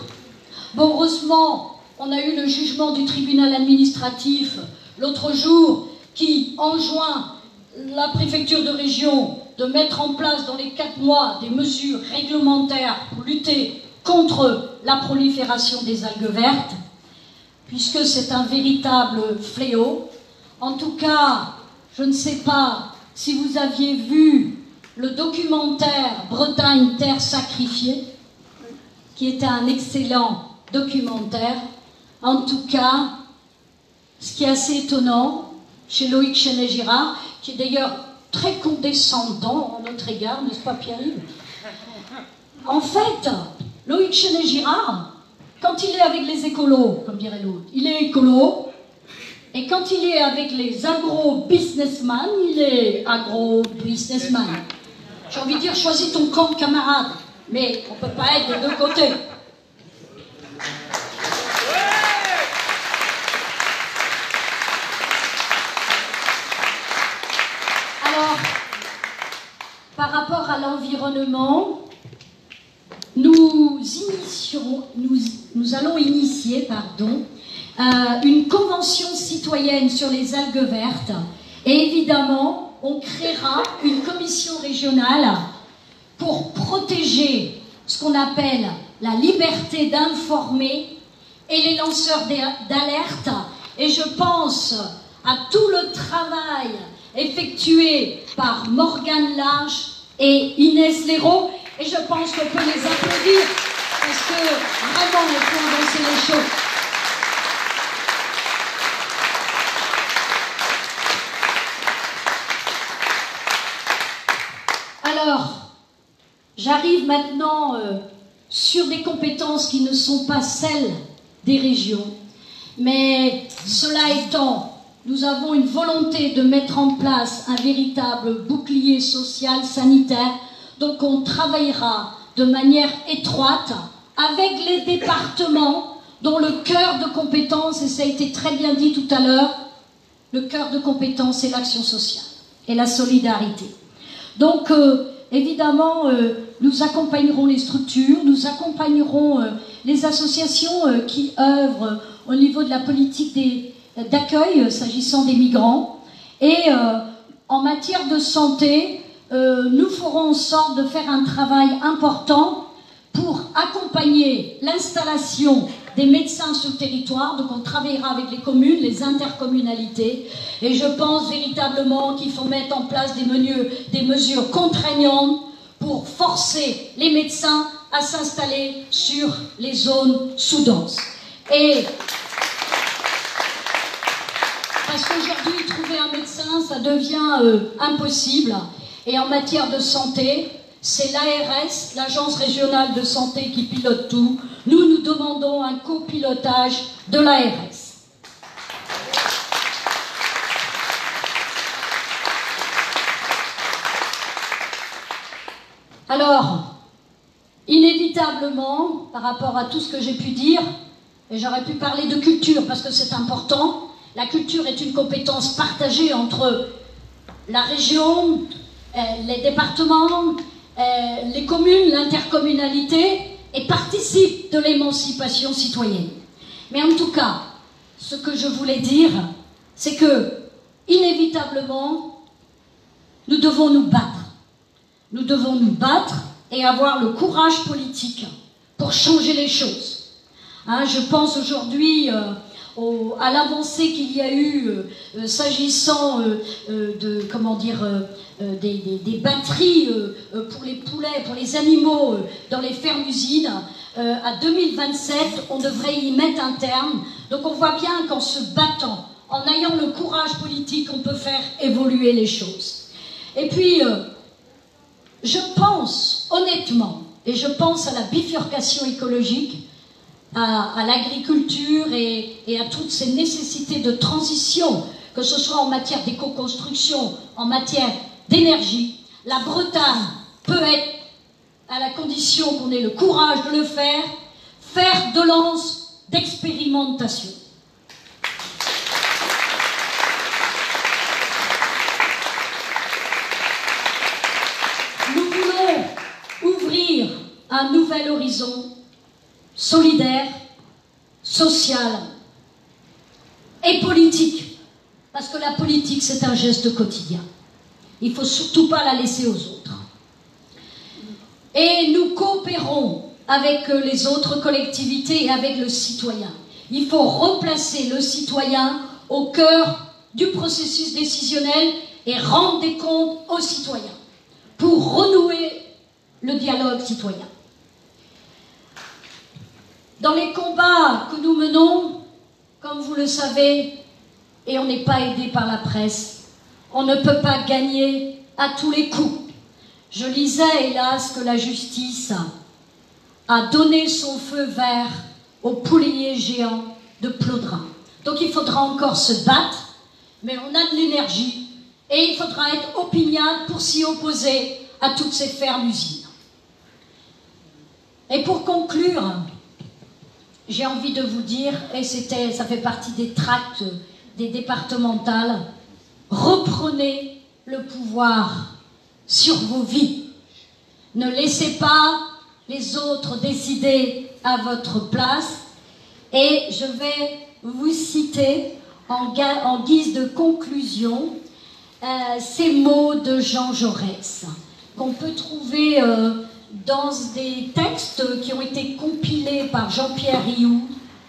Bon, heureusement, on a eu le jugement du tribunal administratif l'autre jour qui enjoint la préfecture de région de mettre en place dans les 4 mois des mesures réglementaires pour lutter contre la prolifération des algues vertes, puisque c'est un véritable fléau. En tout cas, je ne sais pas si vous aviez vu le documentaire Bretagne, terre sacrifiée, qui était un excellent documentaire. En tout cas, ce qui est assez étonnant chez Loïc Chenet-Girard, qui est d'ailleurs très condescendant en notre égard, n'est-ce pas Pierre-Yves? En fait, Loïc Chenet-Girard, quand il est avec les écolos, comme dirait l'autre, il est écolo, et quand il est avec les agro-businessmen, il est agro-businessman. J'ai envie de dire, choisis ton camp, camarade, mais on ne peut pas être des deux côtés. Alors, par rapport à l'environnement, nous allons initier une convention citoyenne sur les algues vertes et évidemment on créera une commission régionale pour protéger ce qu'on appelle la liberté d'informer et les lanceurs d'alerte, et je pense à tout le travail effectué par Morgane Lage et Inès Léraud, et je pense qu'on peut les applaudir parce que vraiment elles font avancer les choses. Alors, j'arrive maintenant sur des compétences qui ne sont pas celles des régions, mais cela étant, nous avons une volonté de mettre en place un véritable bouclier social, sanitaire, donc on travaillera de manière étroite avec les départements dont le cœur de compétence, et ça a été très bien dit tout à l'heure, le cœur de compétence c'est l'action sociale et la solidarité. Donc évidemment, nous accompagnerons les structures, nous accompagnerons les associations qui œuvrent au niveau de la politique d'accueil s'agissant des migrants, et en matière de santé, nous ferons en sorte de faire un travail important pour accompagner l'installation des médecins sur le territoire. Donc on travaillera avec les communes, les intercommunalités, et je pense véritablement qu'il faut mettre en place des mesures contraignantes pour forcer les médecins à s'installer sur les zones sous-denses. Et parce qu'aujourd'hui, trouver un médecin, ça devient impossible. Et en matière de santé, c'est l'ARS, l'Agence régionale de santé, qui pilote tout. Nous demandons un copilotage de l'ARS. Alors, inévitablement, par rapport à tout ce que j'ai pu dire, et j'aurais pu parler de culture parce que c'est important, la culture est une compétence partagée entre la région, les départements, les communes, l'intercommunalité, et participe de l'émancipation citoyenne. Mais en tout cas, ce que je voulais dire, c'est que, inévitablement, nous devons nous battre. Nous devons nous battre et avoir le courage politique pour changer les choses. Hein, je pense aujourd'hui à l'avancée qu'il y a eu s'agissant des batteries pour les poulets, pour les animaux dans les fermes-usines. À 2027, on devrait y mettre un terme. Donc on voit bien qu'en se battant, en ayant le courage politique, on peut faire évoluer les choses. Et puis, je pense honnêtement, et je pense à la bifurcation écologique, à l'agriculture et à toutes ces nécessités de transition, que ce soit en matière d'éco-construction, en matière d'énergie. La Bretagne peut être, à la condition qu'on ait le courage de le faire, fer de lance d'expérimentation. Nous voulons ouvrir un nouvel horizon solidaire, social et politique. Parce que la politique, c'est un geste quotidien. Il ne faut surtout pas la laisser aux autres. Et nous coopérons avec les autres collectivités et avec le citoyen. Il faut replacer le citoyen au cœur du processus décisionnel et rendre des comptes aux citoyens pour renouer le dialogue citoyen. Dans les combats que nous menons, comme vous le savez, et on n'est pas aidé par la presse, on ne peut pas gagner à tous les coups. Je lisais, hélas, que la justice a donné son feu vert au poulailler géant de Plodrin. Donc il faudra encore se battre, mais on a de l'énergie et il faudra être opiniâtre pour s'y opposer à toutes ces fermes-usines. Et pour conclure, j'ai envie de vous dire, et ça fait partie des tracts des départementales, reprenez le pouvoir sur vos vies. Ne laissez pas les autres décider à votre place. Et je vais vous citer en guise de conclusion ces mots de Jean Jaurès qu'on peut trouver dans des textes qui ont été compilés par Jean-Pierre Rioux,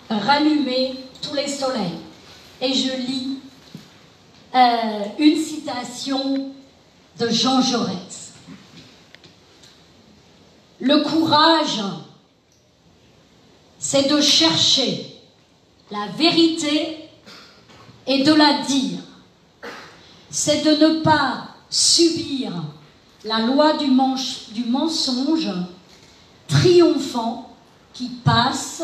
Rallumer tous les soleils. Et je lis une citation de Jean Jaurès. Le courage, c'est de chercher la vérité et de la dire. C'est de ne pas subir la loi du mensonge triomphant qui passe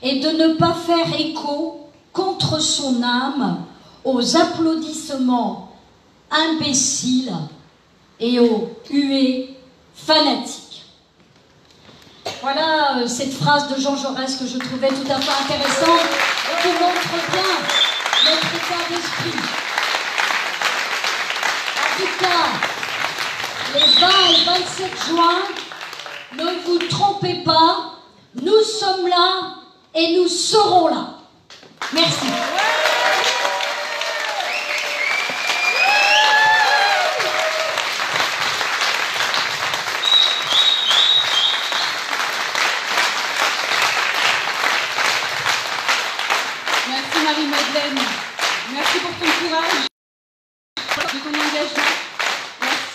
et de ne pas faire écho contre son âme aux applaudissements imbéciles et aux huées fanatiques. Voilà cette phrase de Jean Jaurès que je trouvais tout à fait intéressante et qui montre bien notre état d'esprit. En tout cas, les 20 et 27 juin, ne vous trompez pas, nous sommes là et nous serons là. Merci. Merci Marie-Madeleine. Merci pour ton courage, de ton engagement. Merci.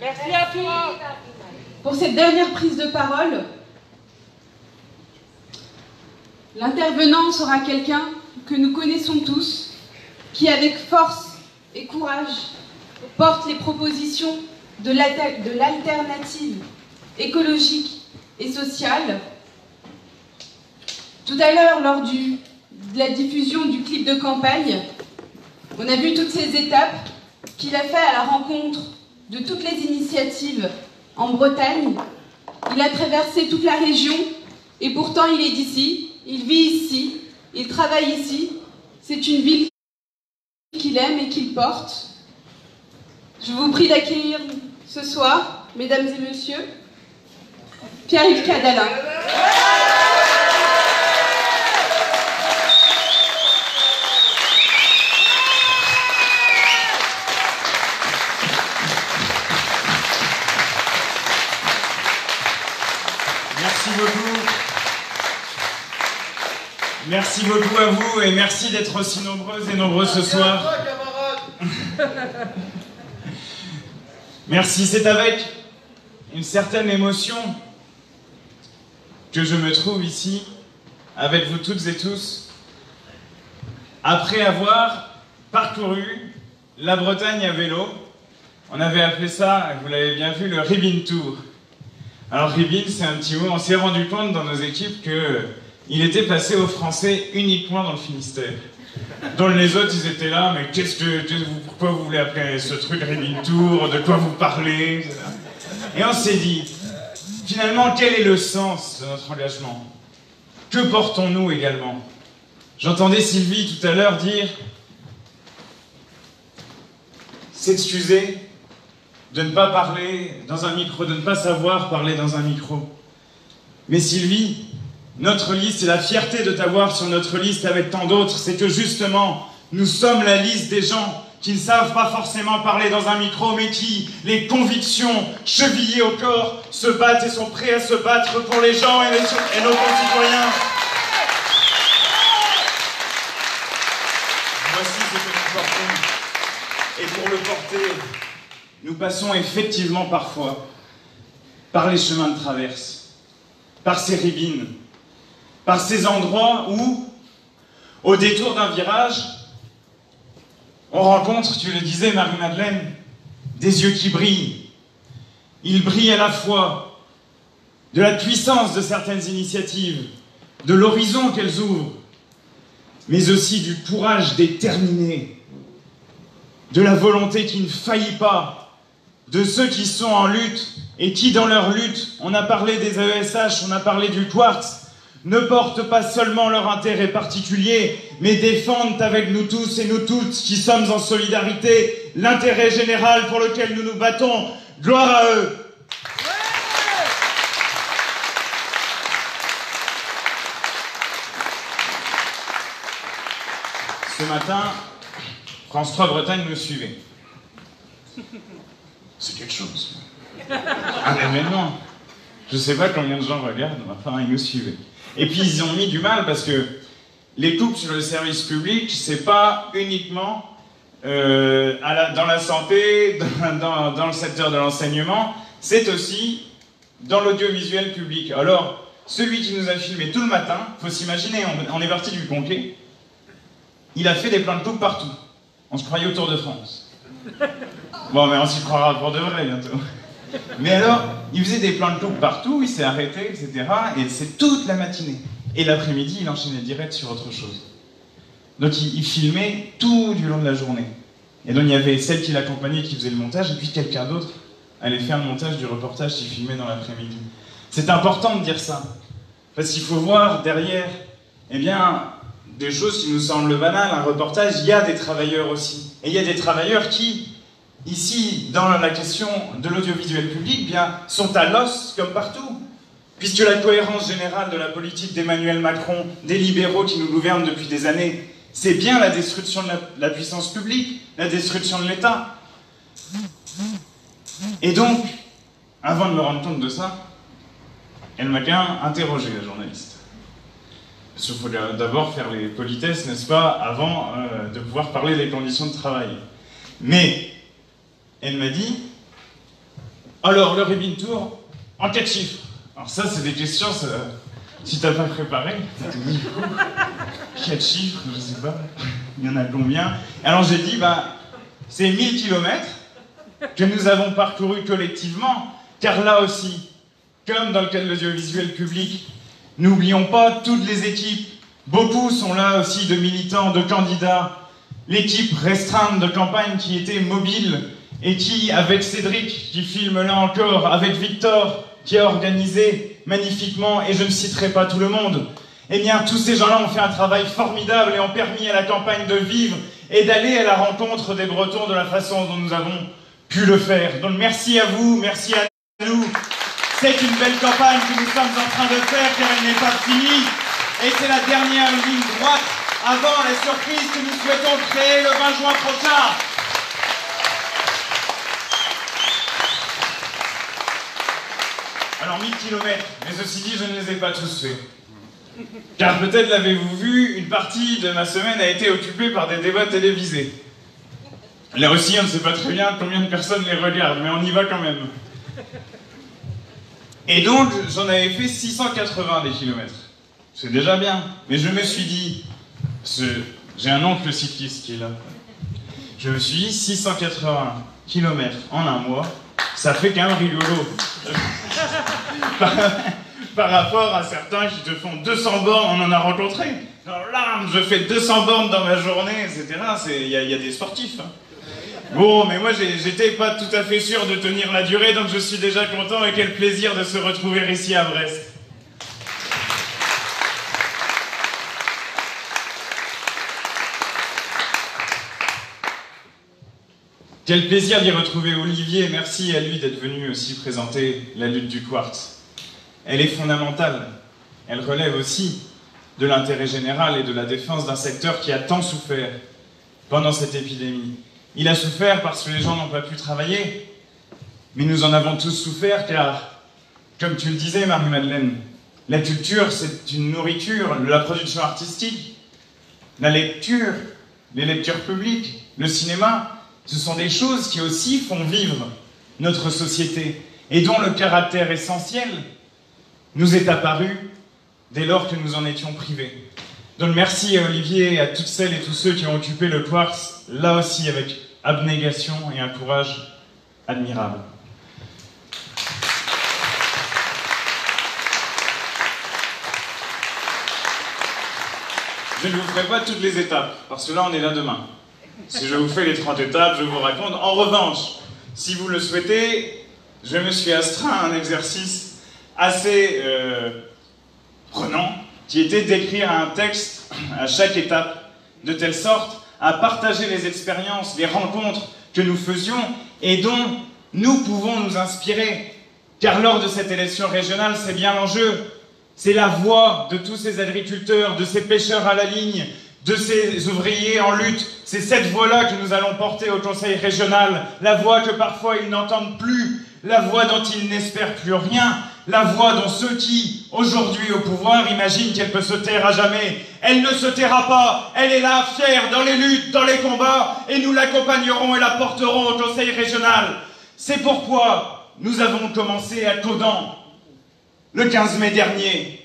Merci à toi. Pour cette dernière prise de parole, l'intervenant sera quelqu'un que nous connaissons tous, qui avec force et courage porte les propositions de l'alternative écologique et sociale. Tout à l'heure, lors de la diffusion du clip de campagne, on a vu toutes ces étapes qu'il a fait à la rencontre de toutes les initiatives en Bretagne. Il a traversé toute la région et pourtant il est d'ici, il vit ici, il travaille ici. C'est une ville qu'il aime et qu'il porte. Je vous prie d'accueillir ce soir, mesdames et messieurs, Pierre-Yves Cadala. Merci beaucoup. Merci beaucoup à vous et merci d'être aussi nombreuses et nombreux ce soir. Merci, c'est avec une certaine émotion que je me trouve ici avec vous toutes et tous après avoir parcouru la Bretagne à vélo. On avait appelé ça, vous l'avez bien vu, le Ribbon Tour. Alors Ribbon, c'est un petit mot, on s'est rendu compte dans nos équipes qu'il était passé aux Français uniquement dans le Finistère. dont les autres, ils étaient là, mais pourquoi vous voulez appeler ce truc Ribbing Tour, de quoi vous parlez? Et on s'est dit, finalement, quel est le sens de notre engagement? Que portons-nous également? J'entendais Sylvie tout à l'heure dire s'excuser de ne pas parler dans un micro, de ne pas savoir parler dans un micro. Mais Sylvie, notre liste et la fierté de t'avoir sur notre liste avec tant d'autres, c'est que justement, nous sommes la liste des gens qui ne savent pas forcément parler dans un micro, mais qui, les convictions chevillées au corps, se battent et sont prêts à se battre pour les gens et nos concitoyens. Voici ce que nous portons. Et pour le porter, nous passons effectivement parfois par les chemins de traverse, par ces ribines, par ces endroits où, au détour d'un virage, on rencontre, tu le disais Marie-Madeleine, des yeux qui brillent. Ils brillent à la fois de la puissance de certaines initiatives, de l'horizon qu'elles ouvrent, mais aussi du courage déterminé, de la volonté qui ne faillit pas, de ceux qui sont en lutte et qui, dans leur lutte, on a parlé des AESH, on a parlé du Quartz, ne portent pas seulement leur intérêt particulier, mais défendent avec nous tous et nous toutes qui sommes en solidarité l'intérêt général pour lequel nous nous battons. Gloire à eux! Ce matin, France 3 Bretagne me suivait. C'est quelque chose. Un événement. Je sais pas combien de gens regardent, mais enfin, ils nous suivaient. Et puis ils ont mis du mal parce que les coupes sur le service public, c'est pas uniquement dans la santé, dans le secteur de l'enseignement, c'est aussi dans l'audiovisuel public. Alors, celui qui nous a filmé tout le matin, faut s'imaginer, on est parti du Conquet, il a fait des plans de coupe partout. On se croyait au Tour de France. Bon, mais on s'y croira pour de vrai bientôt. Mais alors, il faisait des plans de coupe partout, il s'est arrêté, etc. Et c'est toute la matinée. Et l'après-midi, il enchaînait direct sur autre chose. Donc il filmait tout du long de la journée. Et donc il y avait celle qui l'accompagnait qui faisait le montage, et puis quelqu'un d'autre allait faire le montage du reportage qu'il filmait dans l'après-midi. C'est important de dire ça. Parce qu'il faut voir derrière, eh bien, des choses qui nous semblent banales. Un reportage, il y a des travailleurs aussi. Et il y a des travailleurs qui, ici, dans la question de l'audiovisuel public, bien, sont à l'os comme partout. Puisque la cohérence générale de la politique d'Emmanuel Macron, des libéraux qui nous gouvernent depuis des années, c'est bien la destruction de la puissance publique, la destruction de l'État. Et donc, avant de me rendre compte de ça, elle m'a bien interrogé, la journaliste. Parce qu'il faut d'abord faire les politesses, n'est-ce pas, avant de pouvoir parler des conditions de travail. Mais elle m'a dit, alors le Ribbing Tour, en 4 chiffres. Alors ça, c'est des questions, si t'as pas préparé, ça te dit 4 chiffres, je sais pas, il y en a combien? Alors j'ai dit, c'est 1000 km que nous avons parcouru collectivement, car là aussi, comme dans le cas de l'audiovisuel public, n'oublions pas toutes les équipes, beaucoup sont là aussi de militants, de candidats, l'équipe restreinte de campagne qui était mobile, et qui, avec Cédric, qui filme là encore, avec Victor, qui a organisé magnifiquement, et je ne citerai pas tout le monde, eh bien, tous ces gens-là ont fait un travail formidable et ont permis à la campagne de vivre et d'aller à la rencontre des Bretons de la façon dont nous avons pu le faire. Donc merci à vous, merci à nous. C'est une belle campagne que nous sommes en train de faire, car elle n'est pas finie. Et c'est la dernière ligne droite avant la surprise que nous souhaitons créer le 20 juin prochain. Alors 1000 km, mais ceci dit, je ne les ai pas tous faits. Car peut-être l'avez-vous vu, une partie de ma semaine a été occupée par des débats télévisés. Là aussi, on ne sait pas très bien combien de personnes les regardent, mais on y va quand même. Et donc, j'en avais fait 680 des kilomètres. C'est déjà bien. Mais je me suis dit, j'ai un oncle cycliste qui est là. Je me suis dit, 680 km en un mois, ça fait quand même rigolo. par rapport à certains qui te font 200 bornes, on en a rencontré. Alors là, je fais 200 bornes dans ma journée, etc. Il y a des sportifs. Hein. Bon, mais moi, j'étais pas tout à fait sûr de tenir la durée, donc je suis déjà content et quel plaisir de se retrouver ici à Brest. Quel plaisir d'y retrouver Olivier, merci à lui d'être venu aussi présenter la lutte du quartz. Elle est fondamentale, elle relève aussi de l'intérêt général et de la défense d'un secteur qui a tant souffert pendant cette épidémie. Il a souffert parce que les gens n'ont pas pu travailler, mais nous en avons tous souffert car, comme tu le disais Marie-Madeleine, la culture c'est une nourriture, la production artistique, la lecture, les lectures publiques, le cinéma, ce sont des choses qui aussi font vivre notre société et dont le caractère essentiel nous est apparu dès lors que nous en étions privés. Donc merci à Olivier et à toutes celles et tous ceux qui ont occupé le quartz, là aussi avec abnégation et un courage admirable. Je ne vous ferai pas toutes les étapes, parce que là on est là demain. Si je vous fais les 30 étapes, je vous raconte. En revanche, si vous le souhaitez, je me suis astreint à un exercice assez prenant, qui était d'écrire un texte à chaque étape, de telle sorte à partager les expériences, les rencontres que nous faisions et dont nous pouvons nous inspirer. Car lors de cette élection régionale, c'est bien l'enjeu. C'est la voix de tous ces agriculteurs, de ces pêcheurs à la ligne, de ces ouvriers en lutte. C'est cette voix-là que nous allons porter au Conseil régional. La voix que parfois ils n'entendent plus, la voix dont ils n'espèrent plus rien, la voix dont ceux qui, aujourd'hui au pouvoir, imaginent qu'elle peut se taire à jamais. Elle ne se taira pas, elle est là, fière, dans les luttes, dans les combats, et nous l'accompagnerons et la porterons au Conseil régional. C'est pourquoi nous avons commencé à Caudan, le 15 mai dernier.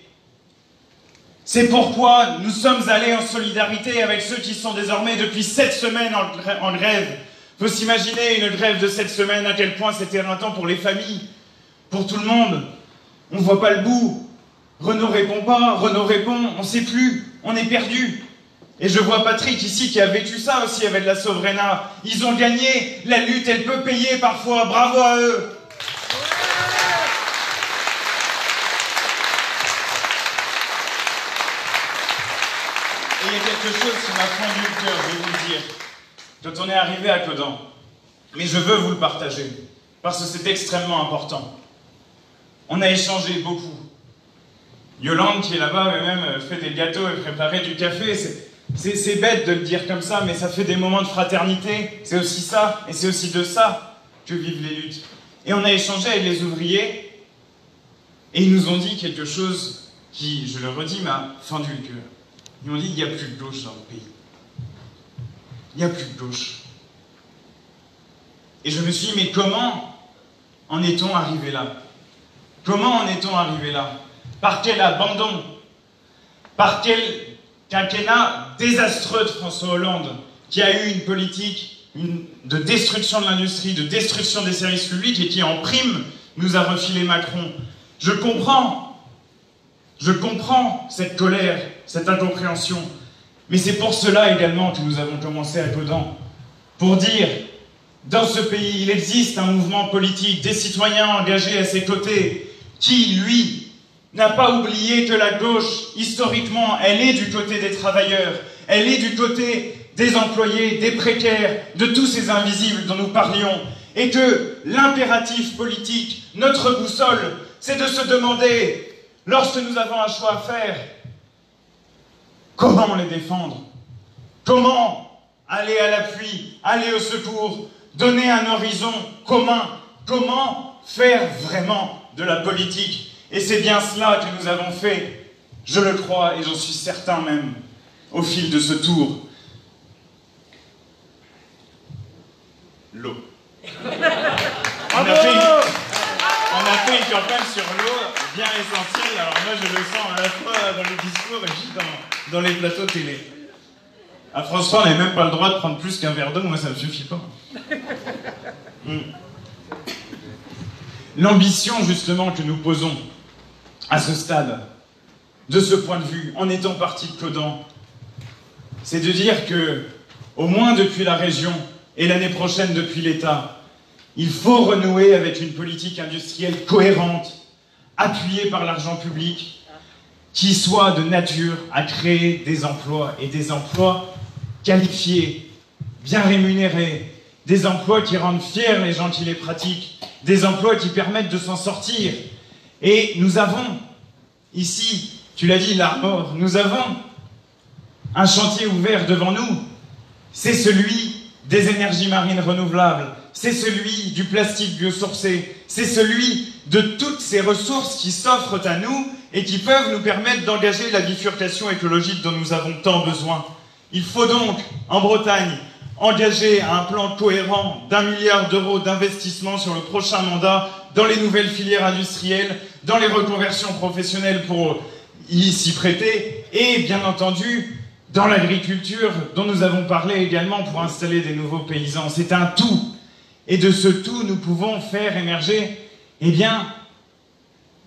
C'est pourquoi nous sommes allés en solidarité avec ceux qui sont désormais depuis 7 semaines en grève. Il faut s'imaginer une grève de 7 semaines, à quel point c'était éreintant pour les familles, pour tout le monde. On ne voit pas le bout. Renaud répond pas, Renaud répond, on ne sait plus, on est perdu. Et je vois Patrick ici qui a vécu ça aussi avec la Sovrena. Ils ont gagné, la lutte elle peut payer parfois, bravo à eux. Et il y a quelque chose qui m'a fendu le cœur, je vais vous le dire, quand on est arrivé à Caudan. Mais je veux vous le partager, parce que c'est extrêmement important. On a échangé beaucoup. Yolande, qui est là-bas, avait même fait des gâteaux et préparé du café. C'est bête de le dire comme ça, mais ça fait des moments de fraternité. C'est aussi ça, et c'est aussi de ça que vivent les luttes. Et on a échangé avec les ouvriers, et ils nous ont dit quelque chose qui, je le redis, m'a fendu le cœur. Ils m'ont dit, il n'y a plus de gauche dans le pays. Il n'y a plus de gauche. Et je me suis dit, mais comment en est-on arrivé là? Comment en est-on arrivé là? Par quel abandon? Par quel quinquennat désastreux de François Hollande, qui a eu une politique de destruction de l'industrie, de destruction des services publics, et qui en prime nous a refilé Macron. Je comprends cette colère, cette incompréhension, mais c'est pour cela également que nous avons commencé à Caudan, pour dire, dans ce pays, il existe un mouvement politique, des citoyens engagés à ses côtés, qui, lui, n'a pas oublié que la gauche, historiquement, elle est du côté des travailleurs, elle est du côté des employés, des précaires, de tous ces invisibles dont nous parlions, et que l'impératif politique, notre boussole, c'est de se demander, lorsque nous avons un choix à faire, comment les défendre? Comment aller à l'appui, aller au secours, donner un horizon commun? Comment faire vraiment de la politique? Et c'est bien cela que nous avons fait, je le crois, et j'en suis certain même, au fil de ce tour. L'eau. On a fait une campagne sur l'eau bien essentielle. Alors moi je le sens à la fois dans les discours et puis dans les plateaux télé. À France 3, on n'avait même pas le droit de prendre plus qu'un verre d'eau, moi ça me suffit pas. L'ambition justement que nous posons à ce stade, de ce point de vue, en étant parti de Caudan, c'est de dire que, au moins depuis la région, et l'année prochaine depuis l'État, il faut renouer avec une politique industrielle cohérente, appuyée par l'argent public, qui soit de nature à créer des emplois, et des emplois qualifiés, bien rémunérés, des emplois qui rendent fiers les gens qui les pratiquent, des emplois qui permettent de s'en sortir. Et nous avons, ici, tu l'as dit, l'Armor, nous avons un chantier ouvert devant nous. C'est celui des énergies marines renouvelables, c'est celui du plastique biosourcé, c'est celui de toutes ces ressources qui s'offrent à nous et qui peuvent nous permettre d'engager la bifurcation écologique dont nous avons tant besoin. Il faut donc, en Bretagne, engager un plan cohérent d'1 milliard d'euros d'investissement sur le prochain mandat dans les nouvelles filières industrielles, dans les reconversions professionnelles pour y s'y prêter, et bien entendu, dans l'agriculture, dont nous avons parlé également pour installer des nouveaux paysans. C'est un tout. Et de ce tout, nous pouvons faire émerger, eh bien,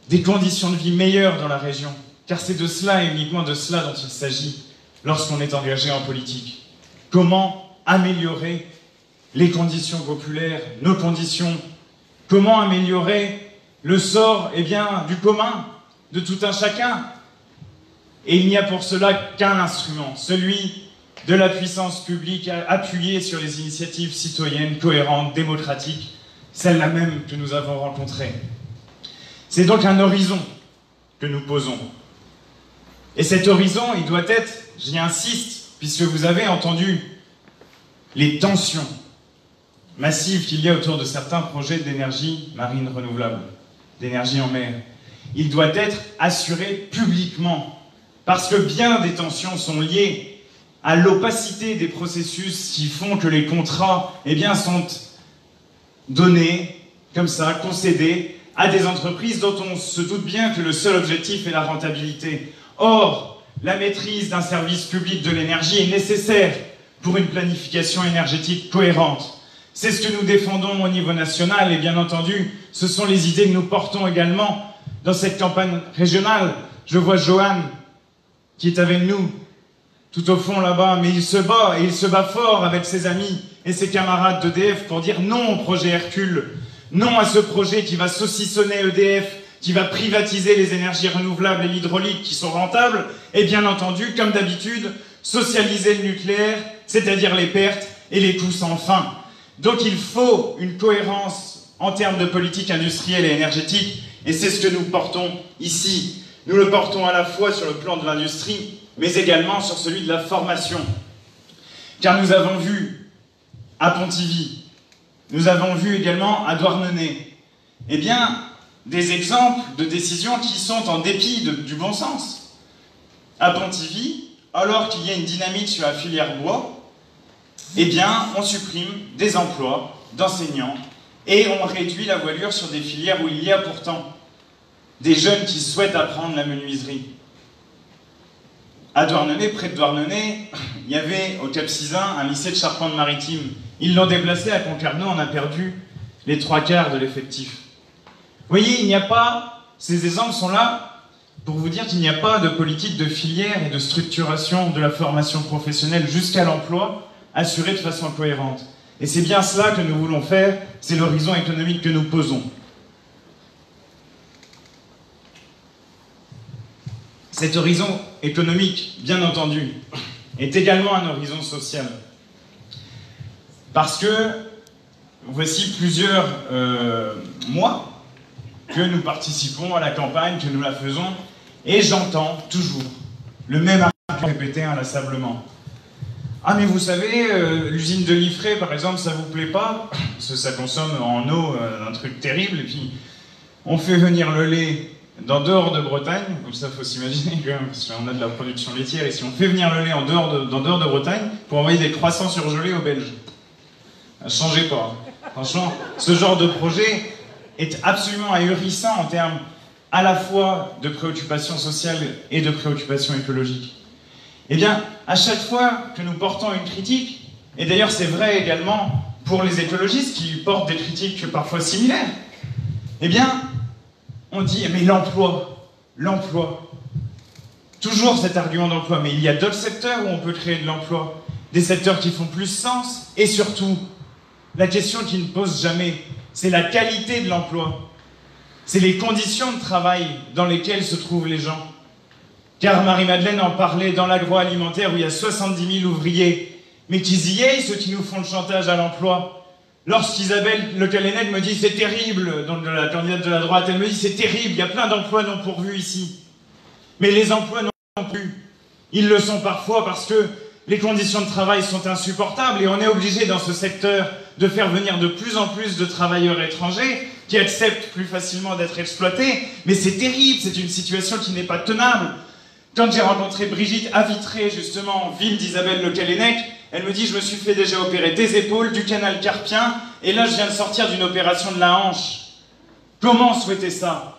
des conditions de vie meilleures dans la région. Car c'est de cela et uniquement de cela dont il s'agit lorsqu'on est engagé en politique. Comment améliorer les conditions populaires, nos conditions? Comment améliorer le sort, eh bien, du commun, de tout un chacun? Et il n'y a pour cela qu'un instrument, celui de la puissance publique appuyée sur les initiatives citoyennes, cohérentes, démocratiques, celles-là même que nous avons rencontrées. C'est donc un horizon que nous posons. Et cet horizon, il doit être, j'y insiste, puisque vous avez entendu les tensions massives qu'il y a autour de certains projets d'énergie marine renouvelable, d'énergie en mer. Il doit être assuré publiquement. Parce que bien des tensions sont liées à l'opacité des processus qui font que les contrats, eh bien, sont donnés, comme ça, concédés, à des entreprises dont on se doute bien que le seul objectif est la rentabilité. Or, la maîtrise d'un service public de l'énergie est nécessaire pour une planification énergétique cohérente. C'est ce que nous défendons au niveau national, et bien entendu, ce sont les idées que nous portons également dans cette campagne régionale. Je vois Johan, qui est avec nous, tout au fond là-bas, mais il se bat, et il se bat fort avec ses amis et ses camarades d'EDF pour dire non au projet Hercule, non à ce projet qui va saucissonner EDF, qui va privatiser les énergies renouvelables et l'hydraulique qui sont rentables, et bien entendu, comme d'habitude, socialiser le nucléaire, c'est-à-dire les pertes et les coûts sans fin. Donc il faut une cohérence en termes de politique industrielle et énergétique, et c'est ce que nous portons ici. Nous le portons à la fois sur le plan de l'industrie, mais également sur celui de la formation. Car nous avons vu à Pontivy, nous avons vu également à Douarnenez, eh bien, des exemples de décisions qui sont en dépit du bon sens. À Pontivy, alors qu'il y a une dynamique sur la filière bois, eh bien, on supprime des emplois d'enseignants et on réduit la voilure sur des filières où il y a pourtant des jeunes qui souhaitent apprendre la menuiserie. À Douarnenez, près de Douarnenez, il y avait au Cap-Sizun un lycée de Charpente-Maritime. Ils l'ont déplacé à Concarneau, on a perdu les 3/4 de l'effectif. Vous voyez, il n'y a pas... Ces exemples sont là pour vous dire qu'il n'y a pas de politique de filière et de structuration de la formation professionnelle jusqu'à l'emploi assurée de façon cohérente. Et c'est bien cela que nous voulons faire, c'est l'horizon économique que nous posons. Cet horizon économique, bien entendu, est également un horizon social. Parce que voici plusieurs mois que nous participons à la campagne, que nous la faisons, et j'entends toujours le même argument répété inlassablement. Ah mais vous savez, l'usine de Liffré par exemple, ça vous plaît pas? Parce que ça consomme en eau un truc terrible, et puis on fait venir le lait d'en dehors de Bretagne, comme ça faut s'imaginer quand même, parce qu'on a de la production laitière, et si on fait venir le lait en dehors de Bretagne, pour envoyer des croissants surgelés aux Belges. Changez pas. Franchement, ce genre de projet est absolument ahurissant en termes à la fois de préoccupations sociales et de préoccupations écologiques. Eh bien, à chaque fois que nous portons une critique, et d'ailleurs c'est vrai également pour les écologistes qui portent des critiques parfois similaires, eh bien, on dit, mais l'emploi, toujours cet argument d'emploi, mais il y a d'autres secteurs où on peut créer de l'emploi, des secteurs qui font plus sens, et surtout, la question qui ne pose jamais, c'est la qualité de l'emploi. C'est les conditions de travail dans lesquelles se trouvent les gens. Car Marie-Madeleine en parlait dans l'agroalimentaire où il y a 70 000 ouvriers. Mais qu'ils y aillent, ceux qui nous font le chantage à l'emploi. Lorsqu'Isabelle Le Callennec me dit c'est terrible, donc la candidate de la droite, elle me dit c'est terrible, il y a plein d'emplois non pourvus ici. Mais les emplois non pourvus, ils le sont parfois parce que les conditions de travail sont insupportables et on est obligé dans ce secteur de faire venir de plus en plus de travailleurs étrangers qui acceptent plus facilement d'être exploités. Mais c'est terrible, c'est une situation qui n'est pas tenable. Quand j'ai rencontré Brigitte à Vitré, justement, ville d'Isabelle Le Callennec, elle me dit « Je me suis fait déjà opérer des épaules, du canal carpien, et là je viens de sortir d'une opération de la hanche. » Comment souhaiter ça?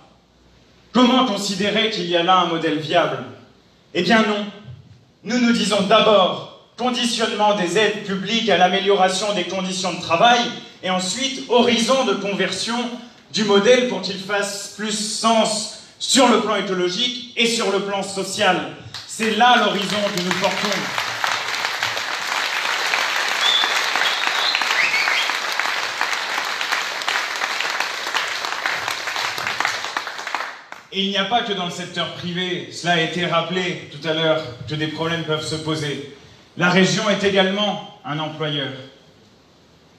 Comment considérer qu'il y a là un modèle viable? Eh bien non. Nous nous disons d'abord conditionnement des aides publiques à l'amélioration des conditions de travail, et ensuite horizon de conversion du modèle pour qu'il fasse plus sens sur le plan écologique et sur le plan social. C'est là l'horizon que nous portons. Et il n'y a pas que dans le secteur privé, cela a été rappelé tout à l'heure, que des problèmes peuvent se poser. La région est également un employeur.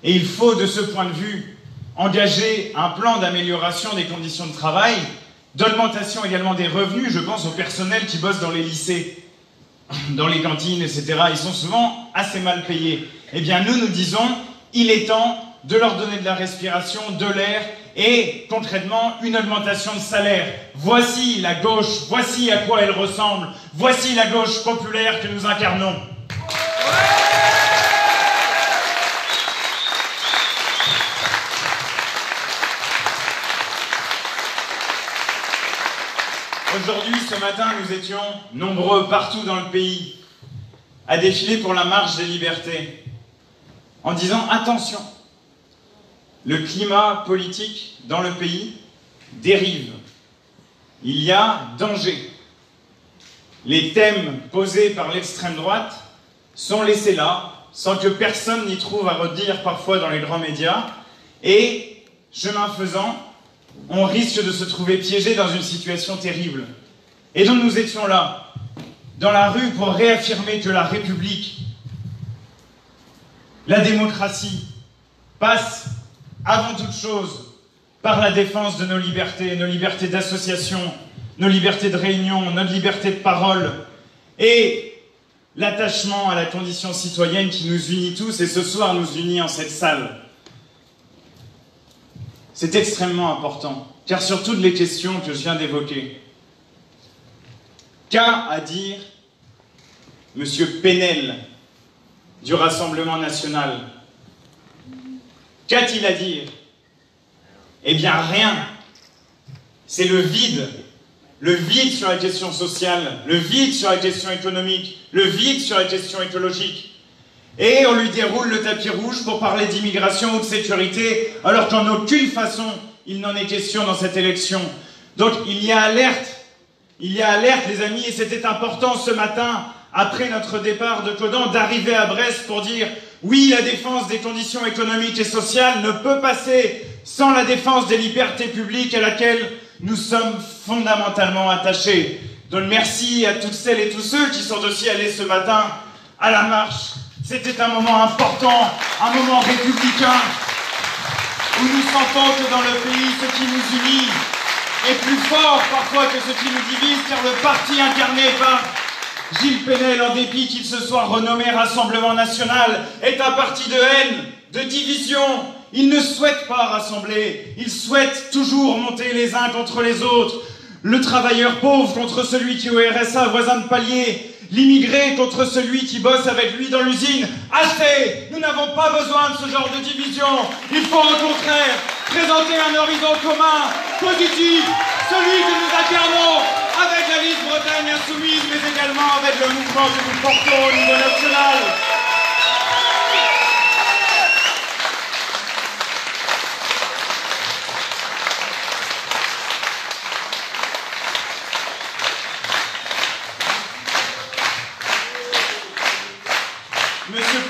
Et il faut, de ce point de vue, engager un plan d'amélioration des conditions de travail, d'augmentation également des revenus. Je pense au personnel qui bosse dans les lycées, dans les cantines, etc. Ils sont souvent assez mal payés. Eh bien, nous disons, il est temps de leur donner de la respiration, de l'air, et concrètement, une augmentation de salaire. Voici la gauche, voici à quoi elle ressemble, voici la gauche populaire que nous incarnons. Aujourd'hui, ce matin, nous étions nombreux partout dans le pays à défiler pour la marche des libertés, en disant attention, le climat politique dans le pays dérive. Il y a danger. Les thèmes posés par l'extrême droite sont laissés là, sans que personne n'y trouve à redire parfois dans les grands médias, et, chemin faisant, on risque de se trouver piégé dans une situation terrible. Et donc nous étions là, dans la rue, pour réaffirmer que la République, la démocratie, passe avant toute chose par la défense de nos libertés d'association, nos libertés de réunion, notre liberté de parole, et l'attachement à la condition citoyenne qui nous unit tous, et ce soir nous unit en cette salle. C'est extrêmement important, car sur toutes les questions que je viens d'évoquer, qu'a à dire M. Penel du Rassemblement national? Qu'a-t-il à dire? Eh bien rien. C'est le vide sur la question sociale, le vide sur la question économique, le vide sur la question écologique. Et on lui déroule le tapis rouge pour parler d'immigration ou de sécurité, alors qu'en aucune façon il n'en est question dans cette élection. Donc il y a alerte les amis, et c'était important ce matin, après notre départ de Caudan, d'arriver à Brest pour dire oui, la défense des conditions économiques et sociales ne peut passer sans la défense des libertés publiques à laquelle nous sommes fondamentalement attachés. Donc merci à toutes celles et tous ceux qui sont aussi allés ce matin à la marche. C'était un moment important, un moment républicain, où nous sentons que dans le pays, ce qui nous unit est plus fort parfois que ce qui nous divise, car le parti incarné par Gilles Penel, en dépit qu'il se soit renommé Rassemblement National, est un parti de haine, de division. Il ne souhaite pas rassembler, il souhaite toujours monter les uns contre les autres. Le travailleur pauvre contre celui qui est au RSA, voisin de palier. L'immigré contre celui qui bosse avec lui dans l'usine. Assez! Nous n'avons pas besoin de ce genre de division. Il faut au contraire présenter un horizon commun, positif, celui que nous incarnons avec la liste Bretagne Insoumise, mais également avec le mouvement que nous portons au niveau national.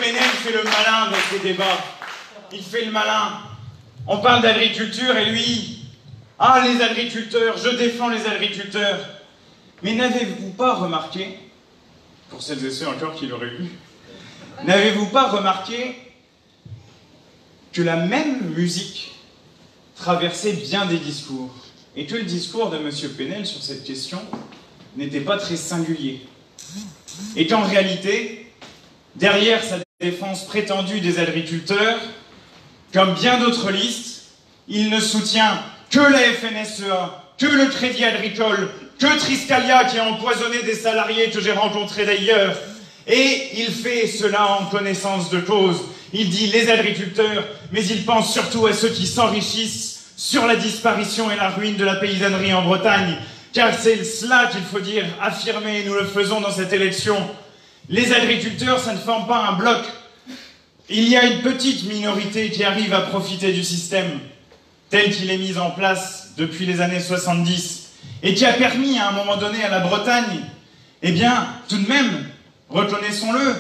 Penel fait le malin dans ces débats. Il fait le malin. On parle d'agriculture et lui, ah les agriculteurs, je défends les agriculteurs. Mais n'avez-vous pas remarqué, pour celles et ceux encore qui l'auraient lu, n'avez-vous pas remarqué que la même musique traversait bien des discours et que le discours de M. Penel sur cette question n'était pas très singulier et qu'en réalité, derrière sa défense prétendue des agriculteurs, comme bien d'autres listes, il ne soutient que la FNSEA, que le Crédit Agricole, que Triskalia qui a empoisonné des salariés que j'ai rencontrés d'ailleurs. Et il fait cela en connaissance de cause. Il dit les agriculteurs, mais il pense surtout à ceux qui s'enrichissent sur la disparition et la ruine de la paysannerie en Bretagne. Car c'est cela qu'il faut dire, affirmer, et nous le faisons dans cette élection. Les agriculteurs, ça ne forme pas un bloc. Il y a une petite minorité qui arrive à profiter du système tel qu'il est mis en place depuis les années 70 et qui a permis à un moment donné à la Bretagne, eh bien, tout de même, reconnaissons-le,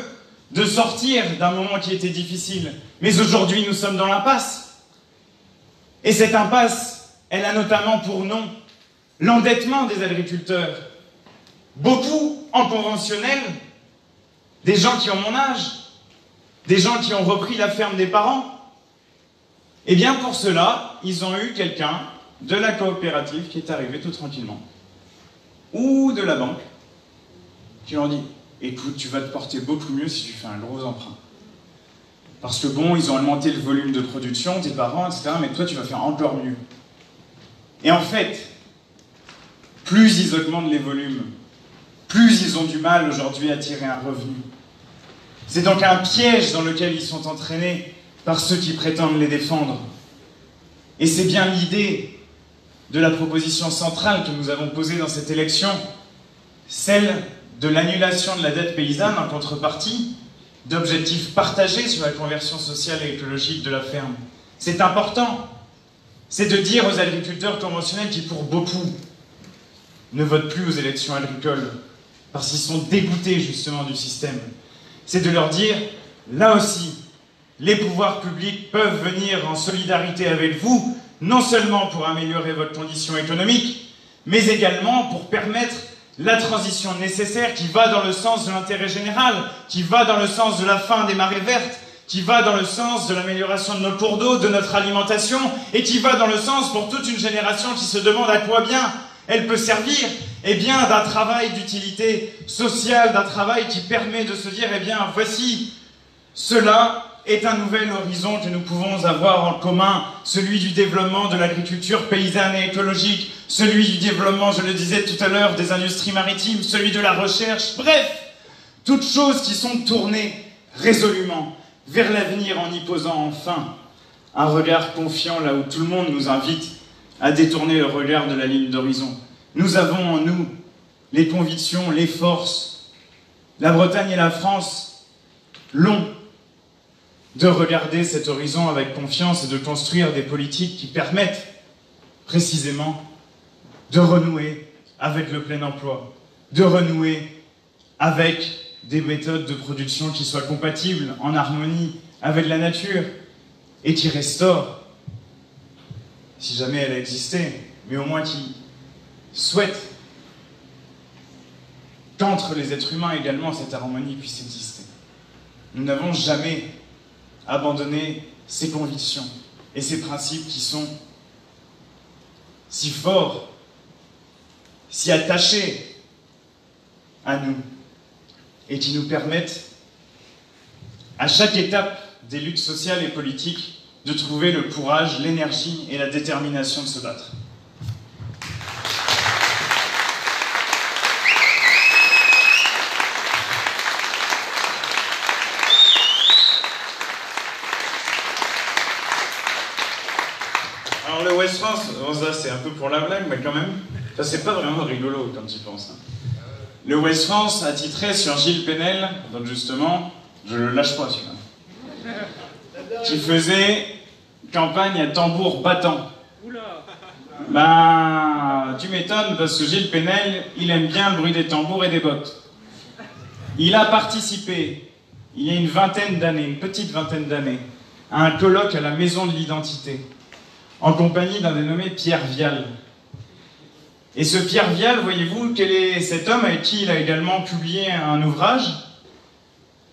de sortir d'un moment qui était difficile. Mais aujourd'hui, nous sommes dans l'impasse. Et cette impasse, elle a notamment pour nom l'endettement des agriculteurs. Beaucoup en conventionnel, des gens qui ont mon âge, des gens qui ont repris la ferme des parents. Et bien pour cela, ils ont eu quelqu'un de la coopérative qui est arrivé tout tranquillement, ou de la banque, qui leur dit « Écoute, tu vas te porter beaucoup mieux si tu fais un gros emprunt. Parce que bon, ils ont augmenté le volume de production, tes parents, etc., mais toi, tu vas faire encore mieux. » Et en fait, plus ils augmentent les volumes, plus ils ont du mal aujourd'hui à tirer un revenu. C'est donc un piège dans lequel ils sont entraînés par ceux qui prétendent les défendre. Et c'est bien l'idée de la proposition centrale que nous avons posée dans cette élection, celle de l'annulation de la dette paysanne en contrepartie d'objectifs partagés sur la conversion sociale et écologique de la ferme. C'est important. C'est de dire aux agriculteurs conventionnels qui, pour beaucoup, ne votent plus aux élections agricoles parce qu'ils sont dégoûtés justement du système. C'est de leur dire, là aussi, les pouvoirs publics peuvent venir en solidarité avec vous, non seulement pour améliorer votre condition économique, mais également pour permettre la transition nécessaire qui va dans le sens de l'intérêt général, qui va dans le sens de la fin des marées vertes, qui va dans le sens de l'amélioration de nos cours d'eau, de notre alimentation, et qui va dans le sens pour toute une génération qui se demande à quoi bien elle peut servir, eh bien, d'un travail d'utilité sociale, d'un travail qui permet de se dire, eh bien, voici, cela est un nouvel horizon que nous pouvons avoir en commun, celui du développement de l'agriculture paysanne et écologique, celui du développement, je le disais tout à l'heure, des industries maritimes, celui de la recherche, bref, toutes choses qui sont tournées résolument vers l'avenir en y posant enfin un regard confiant là où tout le monde nous invite à détourner le regard de la ligne d'horizon. Nous avons en nous les convictions, les forces. La Bretagne et la France l'ont de regarder cet horizon avec confiance et de construire des politiques qui permettent précisément de renouer avec le plein emploi, de renouer avec des méthodes de production qui soient compatibles, en harmonie avec la nature et qui restaurent, si jamais elle a existé, mais au moins qui souhaitent qu'entre les êtres humains également cette harmonie puisse exister. Nous n'avons jamais abandonné ces convictions et ces principes qui sont si forts, si attachés à nous et qui nous permettent à chaque étape des luttes sociales et politiques de trouver le courage, l'énergie et la détermination de se battre. Alors le West France, bon, ça c'est un peu pour la blague, mais quand même, ça c'est pas vraiment rigolo quand tu y penses. Hein. Le West France a titré sur Gilles Penel, donc justement, je le lâche pas celui-là, qui faisait campagne à tambour battant. Ben, tu m'étonnes parce que Gilles Penel, il aime bien le bruit des tambours et des bottes. Il a participé il y a une vingtaine d'années, une petite vingtaine d'années, à un colloque à la Maison de l'Identité, en compagnie d'un dénommé Pierre Vial. Et ce Pierre Vial, voyez-vous, quel est cet homme avec qui il a également publié un ouvrage,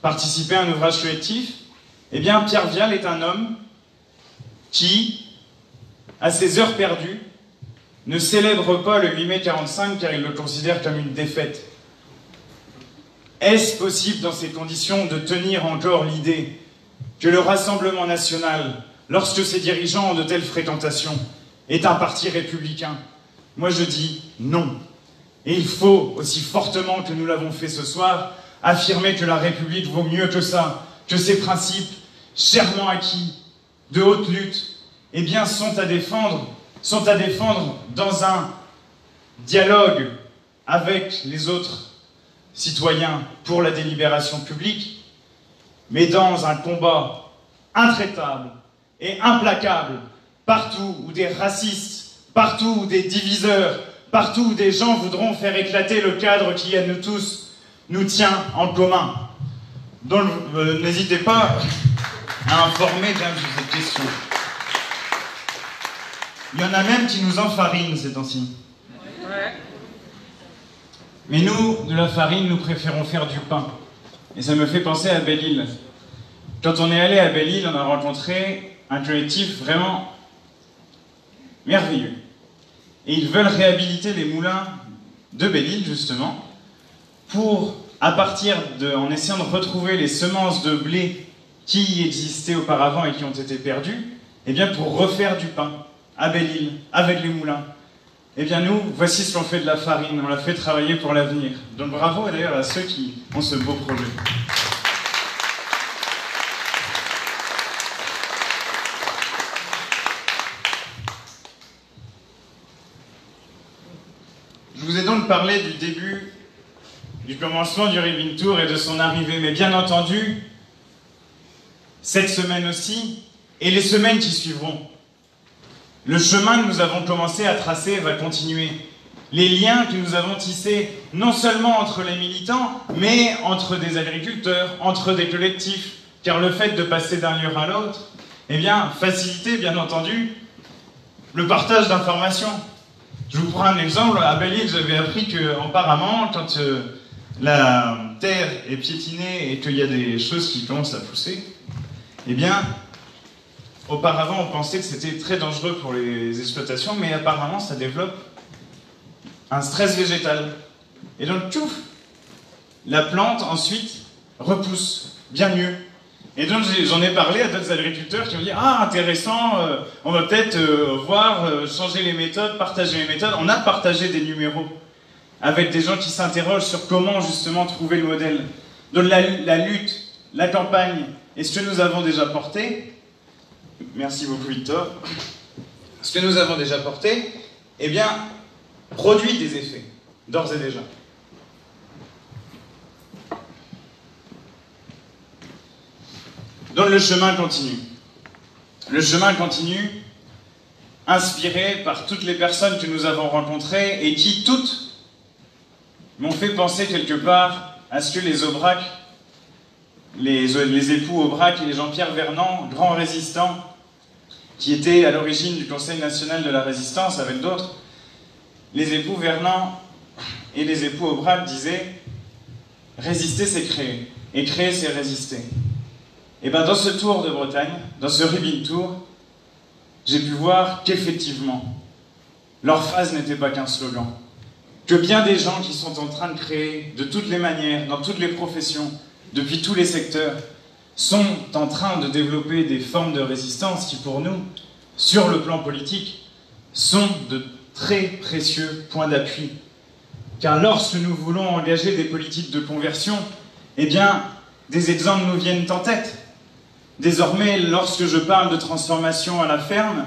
participé à un ouvrage collectif? Eh bien, Pierre Vial est un homme qui, à ses heures perdues, ne célèbre pas le 8 mai 45 car il le considère comme une défaite. Est-ce possible dans ces conditions de tenir encore l'idée que le Rassemblement national, lorsque ses dirigeants ont de telles fréquentations, est un parti républicain? Moi je dis non. Et il faut, aussi fortement que nous l'avons fait ce soir, affirmer que la République vaut mieux que ça, que ses principes, chèrement acquis, de haute lutte, eh bien sont à défendre dans un dialogue avec les autres citoyens pour la délibération publique, mais dans un combat intraitable et implacable, partout où des racistes, partout où des diviseurs, partout où des gens voudront faire éclater le cadre qui, à nous tous, nous tient en commun. Donc, n'hésitez pas à informer James de cette question. Il y en a même qui nous enfarinent ces temps-ci. Ouais. Mais nous, de la farine, nous préférons faire du pain. Et ça me fait penser à Belle-Île. Quand on est allé à Belle-Île, on a rencontré un collectif vraiment merveilleux. Et ils veulent réhabiliter les moulins de Belle-Île, justement, pour, en essayant de retrouver les semences de blé qui existaient auparavant et qui ont été perdues, eh bien pour refaire du pain à Belle-Île, avec les moulins. Eh bien nous, voici ce qu'on fait de la farine, on l'a fait travailler pour l'avenir. Donc bravo d'ailleurs à ceux qui ont ce beau projet. Je vous ai donc parlé du début, du commencement du Ribbing Tour et de son arrivée, mais bien entendu, cette semaine aussi, et les semaines qui suivront. Le chemin que nous avons commencé à tracer va continuer. Les liens que nous avons tissés, non seulement entre les militants, mais entre des agriculteurs, entre des collectifs, car le fait de passer d'un lieu à l'autre, eh bien, faciliter, bien entendu, le partage d'informations. Je vous prends un exemple. À Belle-Île, j'avais appris qu'apparemment, quand la terre est piétinée et qu'il y a des choses qui commencent à pousser, eh bien, auparavant, on pensait que c'était très dangereux pour les exploitations, mais apparemment, ça développe un stress végétal. Et donc, tchouf, la plante, ensuite, repousse bien mieux. Et donc, j'en ai parlé à d'autres agriculteurs qui m'ont dit « Ah, intéressant, on va peut-être voir, changer les méthodes, partager les méthodes. » On a partagé des numéros avec des gens qui s'interrogent sur comment, justement, trouver le modèle. Donc, la lutte, la campagne, et ce que nous avons déjà porté, merci beaucoup Victor, ce que nous avons déjà porté, eh bien, produit des effets, d'ores et déjà. Donc le chemin continue. Le chemin continue, inspiré par toutes les personnes que nous avons rencontrées et qui, toutes, m'ont fait penser quelque part à ce que les Aubrac, les époux Aubrac et les Jean-Pierre Vernant, grands résistants, qui étaient à l'origine du Conseil national de la résistance avec d'autres, les époux Vernant et les époux Aubrac disaient « Résister, c'est créer, et créer, c'est résister ». Et bien dans ce tour de Bretagne, dans ce Ribbing Tour, j'ai pu voir qu'effectivement, leur phrase n'était pas qu'un slogan. Que bien des gens qui sont en train de créer, de toutes les manières, dans toutes les professions, depuis tous les secteurs, sont en train de développer des formes de résistance qui, pour nous, sur le plan politique, sont de très précieux points d'appui. Car lorsque nous voulons engager des politiques de conversion, eh bien, des exemples nous viennent en tête. Désormais, lorsque je parle de transformation à la ferme,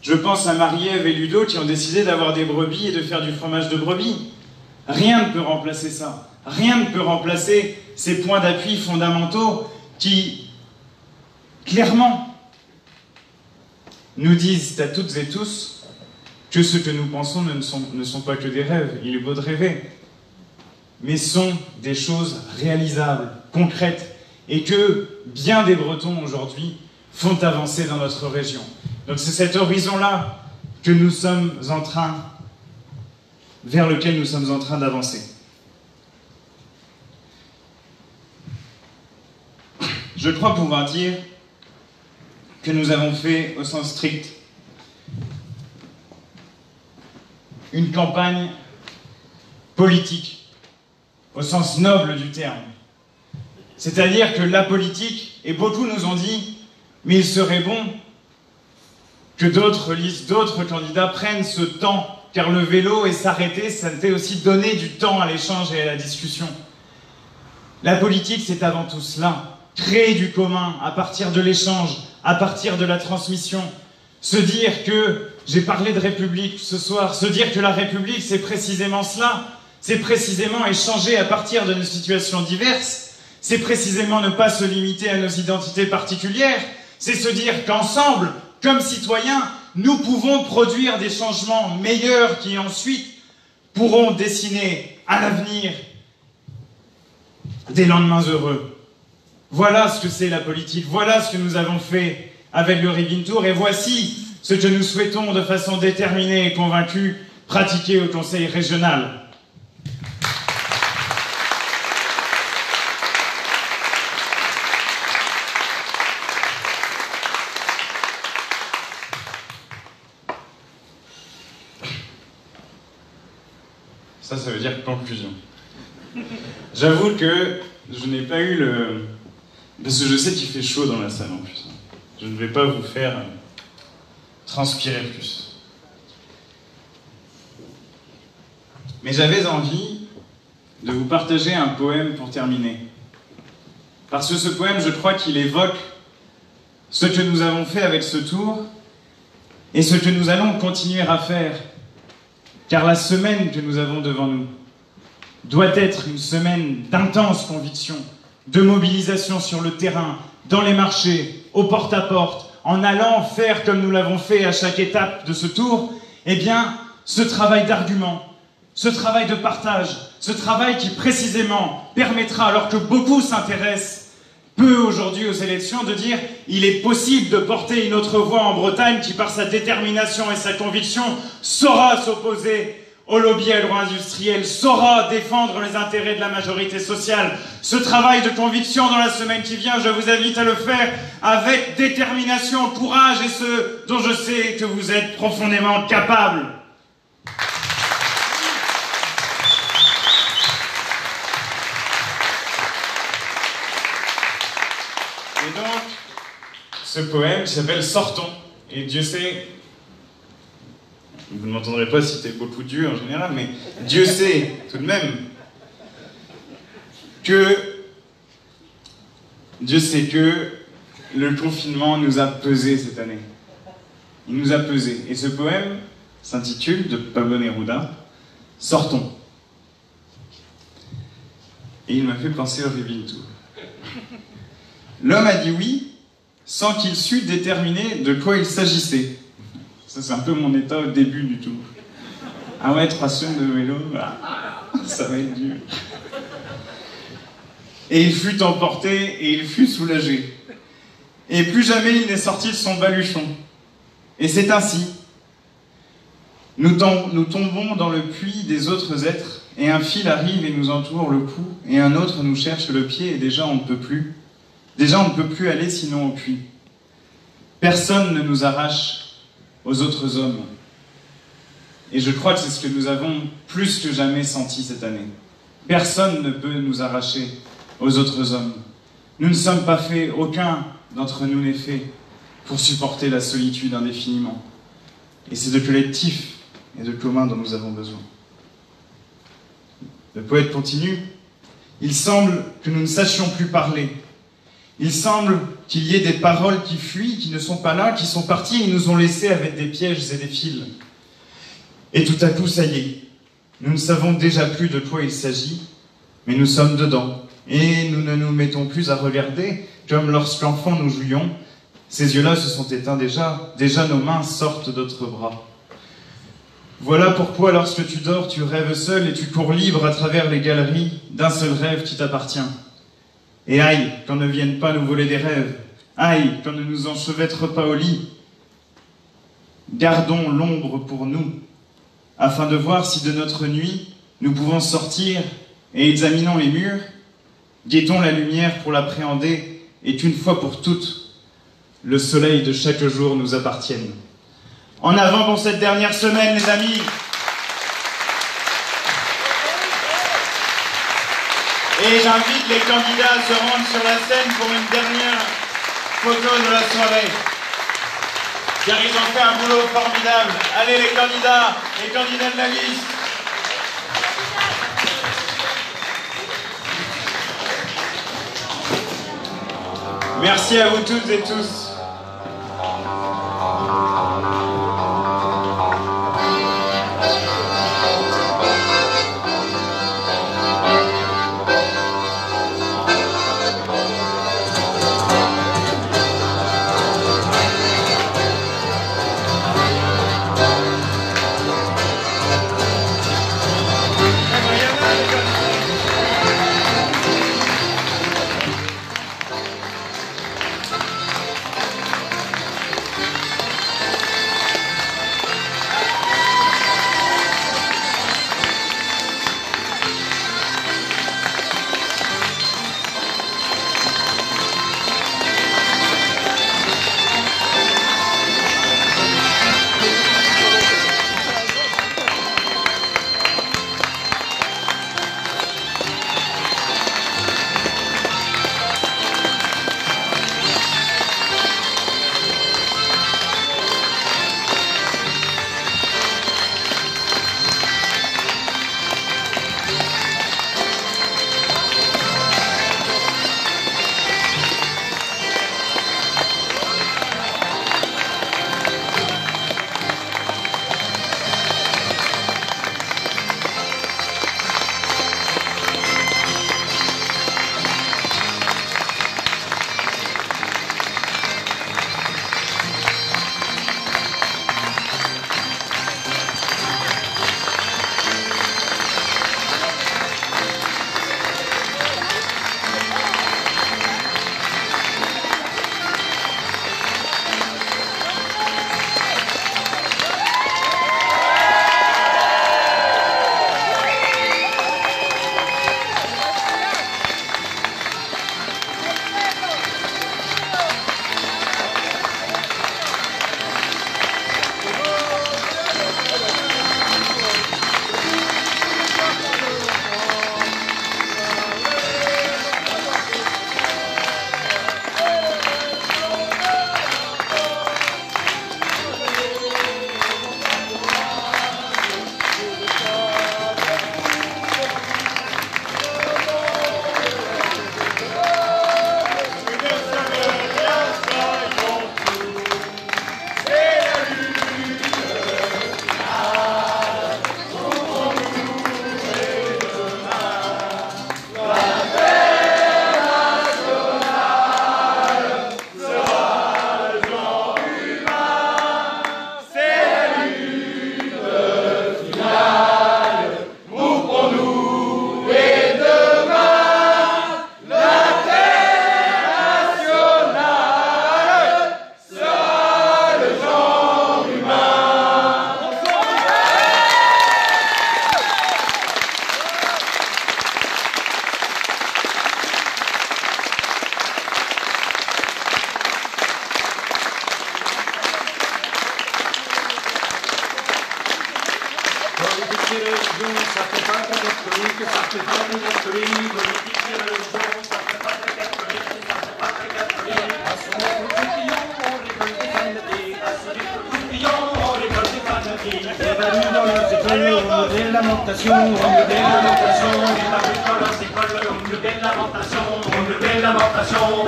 je pense à Marie-Ève et Ludo qui ont décidé d'avoir des brebis et de faire du fromage de brebis. Rien ne peut remplacer ça. Rien ne peut remplacer ces points d'appui fondamentaux qui, clairement, nous disent à toutes et tous que ce que nous pensons ne sont pas que des rêves. Il est beau de rêver, mais sont des choses réalisables, concrètes, et que bien des Bretons aujourd'hui font avancer dans notre région. Donc c'est cet horizon-là que nous sommes en train, vers lequel nous sommes en train d'avancer. Je crois pouvoir dire que nous avons fait, au sens strict, une campagne politique, au sens noble du terme. C'est-à-dire que la politique, et beaucoup nous ont dit, mais il serait bon que d'autres listes, d'autres candidats prennent ce temps, car le vélo et s'arrêter, ça fait aussi donner du temps à l'échange et à la discussion. La politique, c'est avant tout cela. Créer du commun à partir de l'échange, à partir de la transmission. Se dire que, j'ai parlé de République ce soir, se dire que la République, c'est précisément cela. C'est précisément échanger à partir de nos situations diverses. C'est précisément ne pas se limiter à nos identités particulières. C'est se dire qu'ensemble, comme citoyens, nous pouvons produire des changements meilleurs qui ensuite pourront dessiner à l'avenir des lendemains heureux. Voilà ce que c'est la politique, voilà ce que nous avons fait avec le Ribbing Tour, et voici ce que nous souhaitons de façon déterminée et convaincue pratiquer au Conseil régional. Ça veut dire conclusion. J'avoue que je n'ai pas eu le... Parce que je sais qu'il fait chaud dans la salle en plus. Je ne vais pas vous faire transpirer plus. Mais j'avais envie de vous partager un poème pour terminer. Parce que ce poème, je crois qu'il évoque ce que nous avons fait avec ce tour et ce que nous allons continuer à faire. Car la semaine que nous avons devant nous doit être une semaine d'intense conviction, de mobilisation sur le terrain, dans les marchés, au porte-à-porte, en allant faire comme nous l'avons fait à chaque étape de ce tour, eh bien, ce travail d'argument, ce travail de partage, ce travail qui précisément permettra, alors que beaucoup s'intéressent peu aujourd'hui aux élections, de dire il est possible de porter une autre voix en Bretagne qui, par sa détermination et sa conviction, saura s'opposer au lobby agro-industriel, saura défendre les intérêts de la majorité sociale. Ce travail de conviction dans la semaine qui vient, je vous invite à le faire avec détermination, courage et ce dont je sais que vous êtes profondément capables. Et donc, ce poème qui s'appelle « Sortons », et Dieu sait... Vous ne m'entendrez pas citer beaucoup Dieu en général, mais Dieu sait tout de même que le confinement nous a pesé cette année. Il nous a pesé. Et ce poème s'intitule, de Pablo Neruda, « Sortons ». Et il m'a fait penser au Ribbing Tour. L'homme a dit oui sans qu'il sût déterminer de quoi il s'agissait. Ça, c'est un peu mon état au début du tour. Ah ouais, 3 semaines de vélo, ça va être dur. Et il fut emporté et il fut soulagé. Et plus jamais il n'est sorti de son baluchon. Et c'est ainsi. Nous tombons dans le puits des autres êtres, et un fil arrive et nous entoure le cou, et un autre nous cherche le pied, et déjà on ne peut plus. Déjà on ne peut plus aller sinon au puits. Personne ne nous arrache aux autres hommes. Et je crois que c'est ce que nous avons plus que jamais senti cette année. Personne ne peut nous arracher aux autres hommes. Nous ne sommes pas faits, aucun d'entre nous n'est fait pour supporter la solitude indéfiniment. Et c'est de collectif et de commun dont nous avons besoin. Le poète continue. Il semble que nous ne sachions plus parler. Il semble qu'il y ait des paroles qui fuient, qui ne sont pas là, qui sont parties et nous ont laissés avec des pièges et des fils. Et tout à coup, ça y est, nous ne savons déjà plus de quoi il s'agit, mais nous sommes dedans. Et nous ne nous mettons plus à regarder, comme lorsqu'enfant nous jouions. Ces yeux-là se sont éteints déjà nos mains sortent d'autres bras. Voilà pourquoi lorsque tu dors, tu rêves seul et tu cours libre à travers les galeries d'un seul rêve qui t'appartient. Et aïe, qu'on ne vienne pas nous voler des rêves. Aïe, qu'on ne nous enchevêtre pas au lit. Gardons l'ombre pour nous, afin de voir si de notre nuit nous pouvons sortir, et examinons les murs, guettons la lumière pour l'appréhender, et qu'une fois pour toutes, le soleil de chaque jour nous appartienne. En avant pour cette dernière semaine, les amis. Et j'invite les candidats à se rendre sur la scène pour une dernière photo de la soirée. Car ils ont fait un boulot formidable. Allez les candidats de la liste. Merci à vous toutes et tous.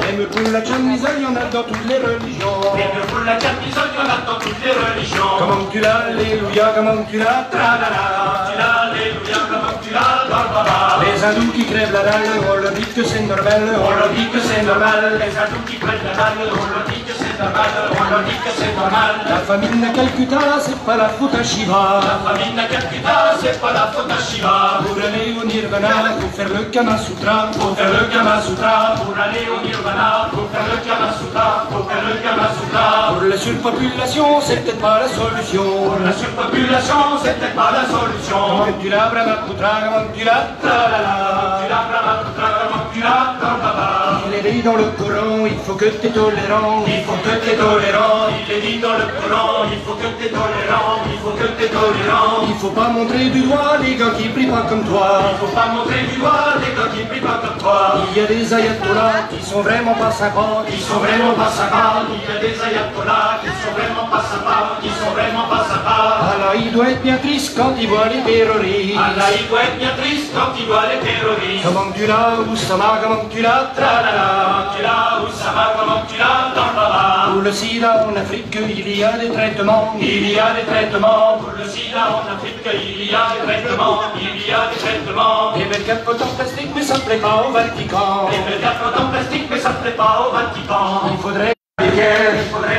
Même pour la camisole, il y en a dans toutes les religions. Même pour la camisole, il y en a dans toutes les religions. Comment tu l'as, alléluia, comment tu l'as, tralala. Tu l'as, alléluia, comment tu l'as, barbara. Les hindous qui crèvent la dalle, on leur dit que c'est normal, on leur dit que c'est normal. Les hindous qui crèvent la dalle, on leur dit que c'est normal, on leur dit que c'est normal. La famine à Calcutta, c'est pas la faute à Shiva. La famine à Calcutta, c'est pas la faute à Shiva. Pour les léonis Nirvana, faut faire le Kama Sutra, faut faire le Kama Sutra. Pour aller au Nirvana, faut faire le Kama Sutra, faut faire le Kama Sutra. Pour la surpopulation, c'est peut-être pas la solution. Pour la surpopulation, c'est peut-être pas la solution. Comment tu l'as, Brahmaputra, comment tu l'as, tralala. Tu l'as, Brahmaputra, comment tu l'as, tralala. Il est dit dans le Coran, il faut que t'es tolérant, il faut que t'es tolérant. Il est dit dans le Coran, il faut que t'es tolérant, il faut que t'es tolérant. Il faut pas montrer du doigt les gars qui prient pas comme toi. Il faut pas montrer du doigt les gars qui prient pas comme toi. Il y a des ayatollahs qui sont vraiment pas sympas, qui sont vraiment pas sympas. Il y a des ayatollahs qui sont vraiment pas sympas, qui sont vraiment pas sympas. Allah il doit être bien triste quand il voit les terroristes. Allah il doit être bien triste quand il voit les terroristes. Comment tu l'as, Oussama, comment tu l'as, tralala. Comment tu l'as, Oussama, comment tu l'as, dans le baba. Pour le sida en Afrique il y a des traitements, il y a des traitements. Pour le sida en Afrique il y a des traitements, il y a des traitements. Des belles capotes en plastique mais ça ne plaît pas au Vatican. Des belles capotes en plastique mais ça ne plaît pas au Vatican. Il faudrait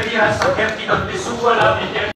bien à sa qui donne des sous à la rivière.